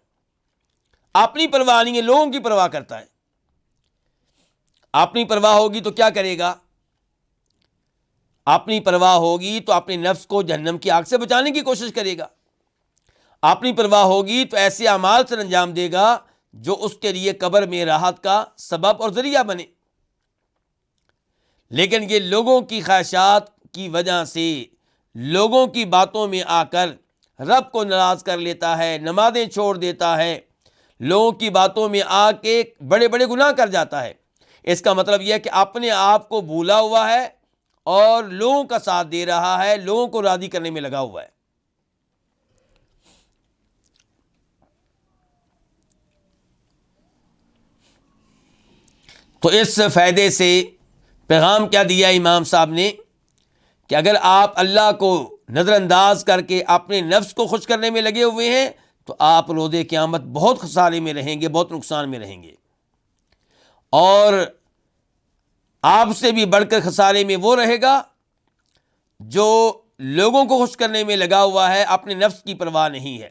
اپنی پرواہ نہیں ہے، لوگوں کی پرواہ کرتا ہے. اپنی پرواہ ہوگی تو کیا کرے گا؟ اپنی پرواہ ہوگی تو اپنے نفس کو جہنم کی آگ سے بچانے کی کوشش کرے گا. اپنی پرواہ ہوگی تو ایسے اعمال سے انجام دے گا جو اس کے لیے قبر میں راحت کا سبب اور ذریعہ بنے. لیکن یہ لوگوں کی خواہشات کی وجہ سے لوگوں کی باتوں میں آ کر رب کو ناراض کر لیتا ہے، نمازیں چھوڑ دیتا ہے، لوگوں کی باتوں میں آ کے بڑے بڑے گناہ کر جاتا ہے. اس کا مطلب یہ ہے کہ اپنے آپ کو بھولا ہوا ہے اور لوگوں کا ساتھ دے رہا ہے، لوگوں کو راضی کرنے میں لگا ہوا ہے. تو اس فائدے سے پیغام کیا دیا امام صاحب نے کہ اگر آپ اللہ کو نظر انداز کر کے اپنے نفس کو خوش کرنے میں لگے ہوئے ہیں تو آپ روز قیامت بہت خسارے میں رہیں گے، بہت نقصان میں رہیں گے. اور آپ سے بھی بڑھ کر خسارے میں وہ رہے گا جو لوگوں کو خوش کرنے میں لگا ہوا ہے، اپنے نفس کی پرواہ نہیں ہے.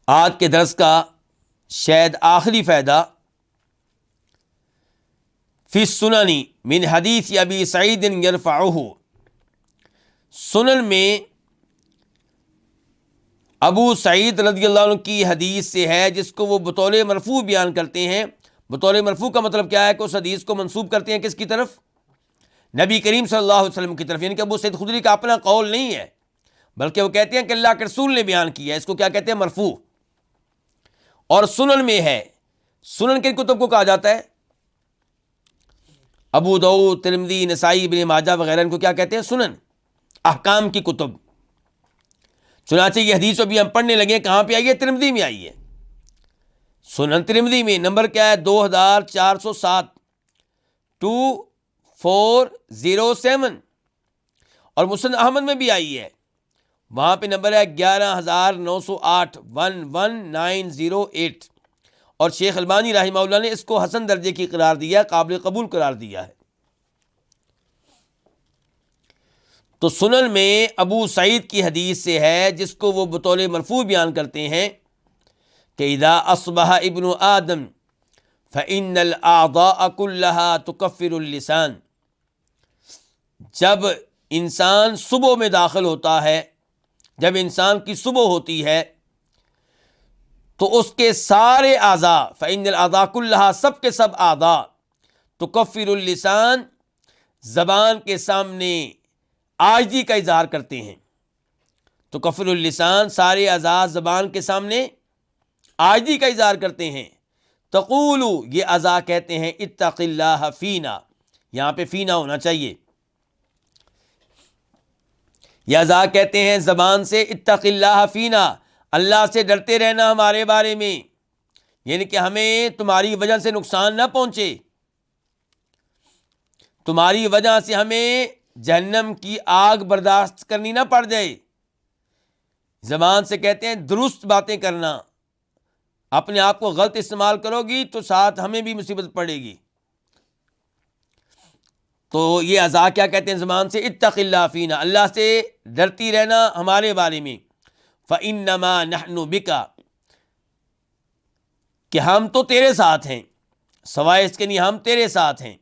آج کے درس کا شاید آخری فائدہ، فی السنن من حدیث ابی سعید یرفعہ، سنن میں ابو سعید رضی اللہ عنہ کی حدیث سے ہے جس کو وہ بطور مرفوع بیان کرتے ہیں. بطور مرفوع کا مطلب کیا ہے کہ اس حدیث کو منسوب کرتے ہیں کس کی طرف؟ نبی کریم صلی اللہ علیہ وسلم کی طرف. یعنی کہ ابو سعید خدری کا اپنا قول نہیں ہے، بلکہ وہ کہتے ہیں کہ اللہ کے رسول نے بیان کیا ہے. اس کو کیا کہتے ہیں؟ مرفوع. اور سنن میں ہے. سنن کے کتب کو کہا جاتا ہے؟ ابو داؤد، ترمذی، نسائی، ابن ماجہ وغیرہ، ان کو کیا کہتے ہیں؟ سنن، احکام کی کتب. چنانچہ یہ حدیث ابھی ہم پڑھنے لگے، کہاں پہ آئی ہے؟ ترمذی میں آئی ہے. سنن ترمذی میں نمبر کیا ہے؟ 2407، 2407. اور مسند احمد میں بھی آئی ہے، وہاں پہ نمبر ہے 11908، 11908. اور شیخ البانی رحمہ اللہ نے اس کو حسن درجے کی قرار دیا ہے، قابل قبول قرار دیا ہے. تو سنن میں ابو سعید کی حدیث سے ہے جس کو وہ بطور مرفوع بیان کرتے ہیں کہ اذا اصبح ابن آدم فإن الأعضاء كلها تكفر اللسان. جب انسان صبح میں داخل ہوتا ہے، جب انسان کی صبح ہوتی ہے تو اس کے سارے اعضاء، فإن الأعضاء كلها، سب کے سب اعضاء، تكفر اللسان، زبان کے سامنے عاجزی کا اظہار کرتے ہیں. تكفر اللسان، سارے اعضاء زبان کے سامنے عاجزی کا اظہار کرتے ہیں. تقول، یہ اعضاء کہتے ہیں اتق اللہ فینا، یہاں پہ فینا ہونا چاہیے. یہ اعضاء کہتے ہیں زبان سے اتق اللہ فینا، اللہ سے ڈرتے رہنا ہمارے بارے میں، یعنی کہ ہمیں تمہاری وجہ سے نقصان نہ پہنچے، تمہاری وجہ سے ہمیں جہنم کی آگ برداشت کرنی نہ پڑ جائے. زبان سے کہتے ہیں درست باتیں کرنا، اپنے آپ کو غلط استعمال کرو گی تو ساتھ ہمیں بھی مصیبت پڑے گی. تو یہ اعضاء کیا کہتے ہیں زبان سے؟ اتق اللہ فینا، اللہ سے ڈرتی رہنا ہمارے بارے میں. فَإِنَّمَا نَحْنُ بِكَ، کہ ہم تو تیرے ساتھ ہیں، سوائے اس کے نہیں، ہم تیرے ساتھ ہیں.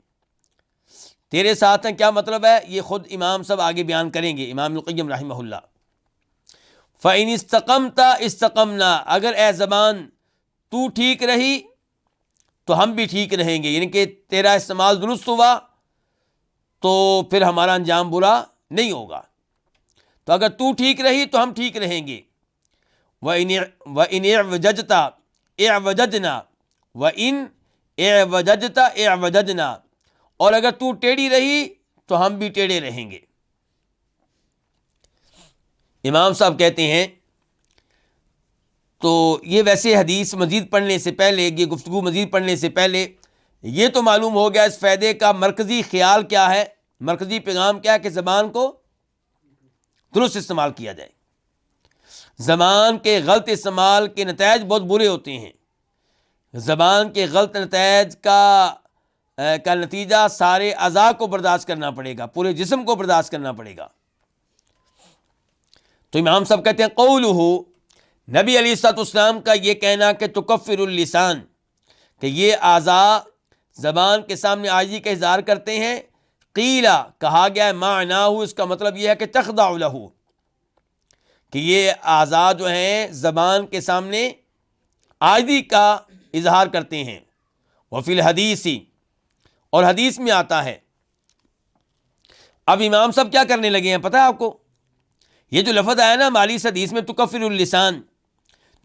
تیرے ساتھ ہیں کیا مطلب ہے؟ یہ خود امام صاحب آگے بیان کریں گے، امام القیم رحمہ اللہ. فَإِنِ اسْتَقَمْتَ اسْتَقَمْنَا، اگر اے زبان تو ٹھیک رہی تو ہم بھی ٹھیک رہیں گے، یعنی کہ تیرا استعمال درست ہوا تو پھر ہمارا انجام برا نہیں ہوگا. تو اگر تو ٹھیک رہی تو ہم ٹھیک رہیں گے. وَإِنِ اعْوَجَجْتَ اعْوَجَجْنَا، وَإِنْ اعْوَجَجْتَ اعْوَجَجْنَا، اور اگر تو ٹیڑھی رہی تو ہم بھی ٹیڑھے رہیں گے. امام صاحب کہتے ہیں تو یہ ویسے حدیث مزید پڑھنے سے پہلے، یہ گفتگو مزید پڑھنے سے پہلے یہ تو معلوم ہو گیا اس فائدے کا مرکزی خیال کیا ہے، مرکزی پیغام کیا ہے، کہ زبان کو درست استعمال کیا جائے. زبان کے غلط استعمال کے نتائج بہت برے ہوتے ہیں. زبان کے غلط نتائج کا نتیجہ سارے اعضاء کو برداشت کرنا پڑے گا، پورے جسم کو برداشت کرنا پڑے گا. تو امام صاحب کہتے ہیں قولہ، نبی علیہ الصلوۃ والسلام کا یہ کہنا کہ تکفر اللسان، کہ یہ اعضاء زبان کے سامنے عاجزی کا اظہار کرتے ہیں. قیلا، کہا گیا ہے، معناہ، اس کا مطلب یہ ہے کہ تخضع لہ، کہ یہ اعضاء جو ہیں زبان کے سامنے عاجزی کا اظہار کرتے ہیں. وفی الحدیث، اور حدیث میں آتا ہے. اب امام صاحب کیا کرنے لگے ہیں پتہ ہے آپ کو؟ یہ جو لفظ آیا نا ہماری اس حدیث میں تکفر اللسان،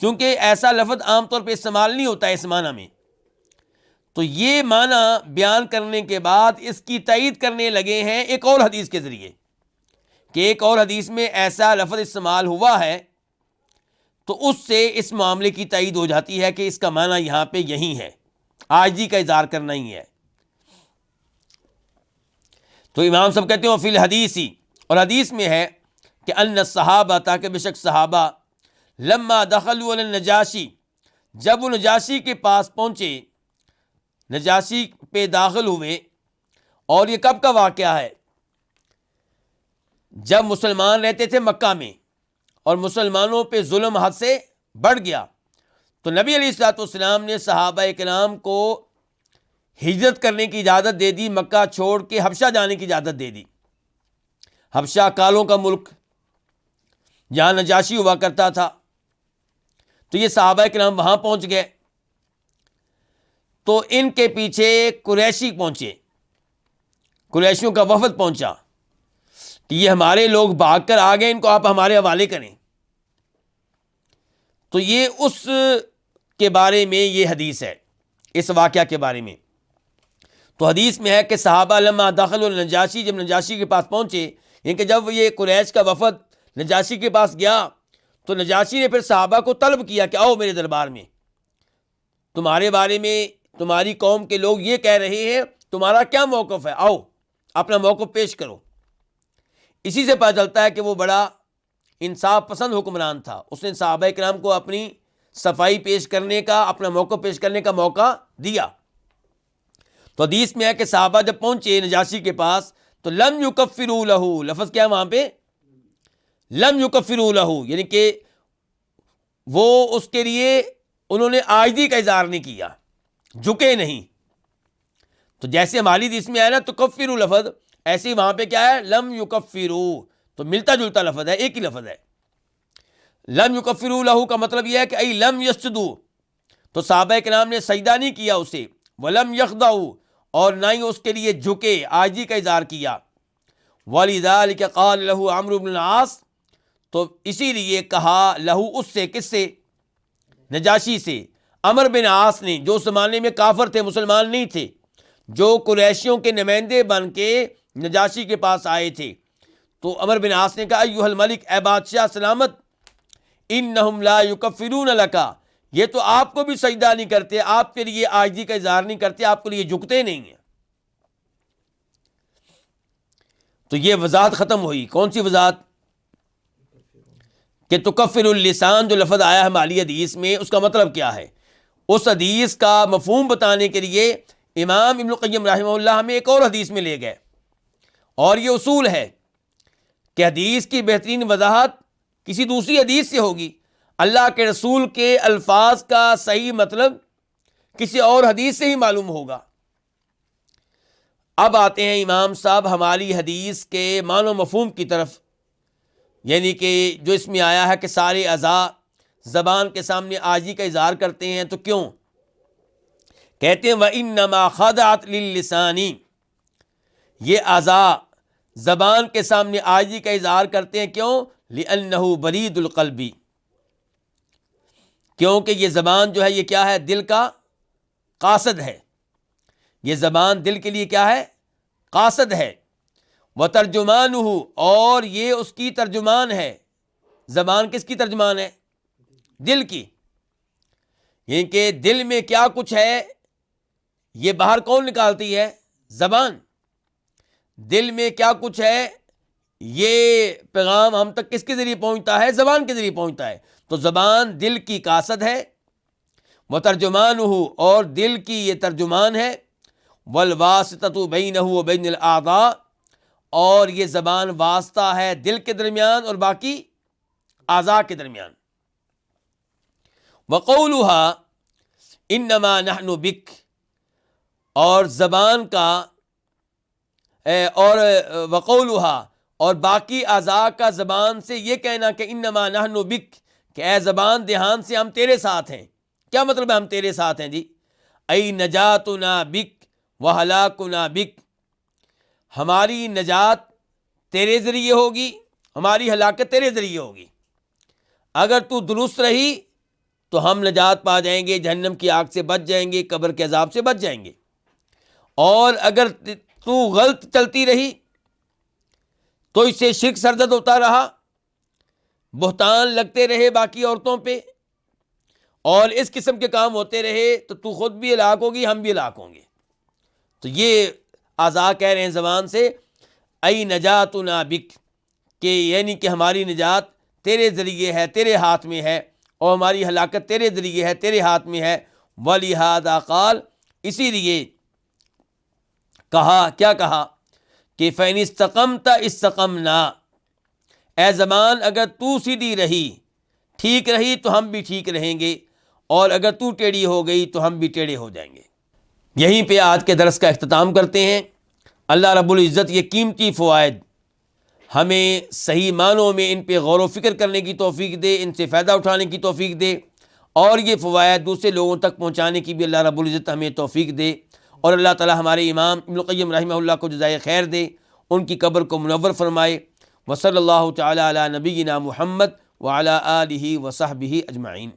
چونکہ ایسا لفظ عام طور پہ استعمال نہیں ہوتا ہے اس معنی میں، تو یہ معنی بیان کرنے کے بعد اس کی تائید کرنے لگے ہیں ایک اور حدیث کے ذریعے، کہ ایک اور حدیث میں ایسا لفظ استعمال ہوا ہے، تو اس سے اس معاملے کی تائید ہو جاتی ہے کہ اس کا معنی یہاں پہ یہی ہے، عاجزی کا اظہار کرنا ہی ہے. تو امام صاحب کہتے ہیں فی الحدیث، اور حدیث میں ہے کہ ان الصحابہ، تاکہ بے شک صحابہ، لما دخلوا علی النجاشی، جب وہ نجاشی کے پاس پہنچے، نجاشی پہ داخل ہوئے. اور یہ کب کا واقعہ ہے؟ جب مسلمان رہتے تھے مکہ میں اور مسلمانوں پہ ظلم حد سے بڑھ گیا، تو نبی علیہ الصلوۃ والسلام نے صحابہ کرام کو ہجرت کرنے کی اجازت دے دی، مکہ چھوڑ کے حبشہ جانے کی اجازت دے دی. حبشہ کالوں کا ملک جہاں نجاشی ہوا کرتا تھا. تو یہ صحابہ کرام وہاں پہنچ گئے. تو ان کے پیچھے قریشی پہنچے، قریشیوں کا وفد پہنچا کہ یہ ہمارے لوگ بھاگ کر آ گئے، ان کو آپ ہمارے حوالے کریں. تو یہ اس کے بارے میں یہ حدیث ہے، اس واقعہ کے بارے میں. تو حدیث میں ہے کہ صحابہ لما دخلوا النجاشی، جب نجاشی کے پاس پہنچے، یعنی کہ جب یہ قریش کا وفد نجاشی کے پاس گیا، تو نجاشی نے پھر صحابہ کو طلب کیا کہ آؤ میرے دربار میں، تمہارے بارے میں تمہاری قوم کے لوگ یہ کہہ رہے ہیں، تمہارا کیا موقف ہے، آؤ اپنا موقف پیش کرو. اسی سے پتہ چلتا ہے کہ وہ بڑا انصاف پسند حکمران تھا. اس نے صحابہ کرام کو اپنی صفائی پیش کرنے کا، اپنا موقف پیش کرنے کا موقع دیا. تو حدیث میں ہے کہ صحابہ جب پہنچے نجاشی کے پاس، تو لم یکفروا لہ، لفظ کیا ہے وہاں پہ؟ لم یکفروا لہ، یعنی کہ وہ اس کے لیے انہوں نے عاجزی کا اظہار نہیں کیا، جھکے نہیں. تو جیسے ہماری حدیث میں آیا نا تکفروا لفظ، ایسے ہی وہاں پہ کیا ہے؟ لم یکفروا. تو ملتا جلتا لفظ ہے، ایک ہی لفظ ہے. لم یکفروا لہ کا مطلب یہ ہے کہ ای لم یسجدوا، تو صحابہ کرام نے سجدہ نہیں کیا اسے. ولم یخضعوا، اور نہ ہی اس کے لیے جھکے، عاجزی کا اظہار کیا. ولذلک قال لہ عمرو بن العاص، تو اسی لیے کہا لہو، اس سے، کس سے؟ نجاشی سے. عمر بن عاص نے، جو اس زمانے میں کافر تھے، مسلمان نہیں تھے، جو قریشیوں کے نمائندے بن کے نجاشی کے پاس آئے تھے. تو عمر بن عاص نے کہا ایھا الملک، اے بادشاہ سلامت، انہم لا یکفرون لکا، یہ تو آپ کو بھی سجدہ نہیں کرتے، آپ کے لیے عاجزی کا اظہار نہیں کرتے، آپ کے لیے جھکتے نہیں ہیں. تو یہ وضاحت ختم ہوئی. کون سی وضاحت؟ کہ تکفر اللسان جو لفظ آیا ہے ہماری حدیث میں، اس کا مطلب کیا ہے. اس حدیث کا مفہوم بتانے کے لیے امام ابن القیم رحمہ اللہ ہمیں ایک اور حدیث میں لے گئے. اور یہ اصول ہے کہ حدیث کی بہترین وضاحت کسی دوسری حدیث سے ہوگی. اللہ کے رسول کے الفاظ کا صحیح مطلب کسی اور حدیث سے ہی معلوم ہوگا. اب آتے ہیں امام صاحب ہماری حدیث کے معنی و مفہوم کی طرف، یعنی کہ جو اس میں آیا ہے کہ سارے اعضاء زبان کے سامنے عاجزی کا اظہار کرتے ہیں. تو کیوں؟ کہتے ہیں وَإِنَّمَا خَضَعَتْ لِلسَّانِ، یہ اعضاء زبان کے سامنے عاجزی کا اظہار کرتے ہیں. کیوں؟ لِأَنَّهُ بَرِيدُ الْقَلْبِ، کیونکہ یہ زبان جو ہے یہ کیا ہے؟ دل کا قاصد ہے. یہ زبان دل کے لیے کیا ہے؟ قاصد ہے. وَتَرْجُمَانُهُ، اور یہ اس کی ترجمان ہے. زبان کس کی ترجمان ہے؟ دل کی. یعنی کہ دل میں کیا کچھ ہے یہ باہر کون نکالتی ہے؟ زبان. دل میں کیا کچھ ہے یہ پیغام ہم تک کس کے ذریعے پہنچتا ہے؟ زبان کے ذریعے پہنچتا ہے. تو زبان دل کی کاسد ہے، وہ ترجمان ہو، اور دل کی یہ ترجمان ہے. والواسطۃ بینہ و بین الاعضاء، اور یہ زبان واسطہ ہے دل کے درمیان اور باقی اعضاء کے درمیان. وقولها انما نحن بک، اور زبان کا اور وقولها، اور باقی اعضاء کا زبان سے یہ کہنا کہ انما نحن بک، کہ اے زبان دہان سے ہم تیرے ساتھ ہیں. کیا مطلب ہے ہم تیرے ساتھ ہیں جی؟ ای نجاتنا بک وہلاکنا بک، ہماری نجات تیرے ذریعے ہوگی، ہماری ہلاکت تیرے ذریعے ہوگی. اگر تو درست رہی تو ہم نجات پا جائیں گے، جہنم کی آگ سے بچ جائیں گے، قبر کے عذاب سے بچ جائیں گے. اور اگر تو غلط چلتی رہی تو اس سے شرک سرزد ہوتا رہا، بہتان لگتے رہے باقی عورتوں پہ، اور اس قسم کے کام ہوتے رہے تو خود بھی ہلاک ہوگی، ہم بھی ہلاک ہوں گے. تو یہ اعضاء کہہ رہے ہیں زبان سے ای نجاتنا بک، کہ یعنی کہ ہماری نجات تیرے ذریعے ہے، تیرے ہاتھ میں ہے، اور ہماری ہلاکت تیرے ذریعے ہے، تیرے ہاتھ میں ہے. وَلِهَذَا قال، اسی لیے کہا، کیا کہا کہ فَإِنِ اسْتَقَمْتَ اسْتَقَمْنَا، اے زبان اگر تو سیدھی رہی، ٹھیک رہی تو ہم بھی ٹھیک رہیں گے، اور اگر تو ٹیڑھی ہو گئی تو ہم بھی ٹیڑھے ہو جائیں گے. یہیں پہ آج کے درس کا اختتام کرتے ہیں. اللہ رب العزت یہ قیمتی فوائد ہمیں صحیح معنوں میں ان پہ غور و فکر کرنے کی توفیق دے، ان سے فائدہ اٹھانے کی توفیق دے، اور یہ فوائد دوسرے لوگوں تک پہنچانے کی بھی اللہ رب العزت ہمیں توفیق دے. اور اللہ تعالی ہمارے امام ابن القیم رحمہ اللہ کو جزائے خیر دے، ان کی قبر کو منور فرمائے. وصلی اللہ تعالی علی نبینا محمد وعلی آلہ وصحبہ اجمعین.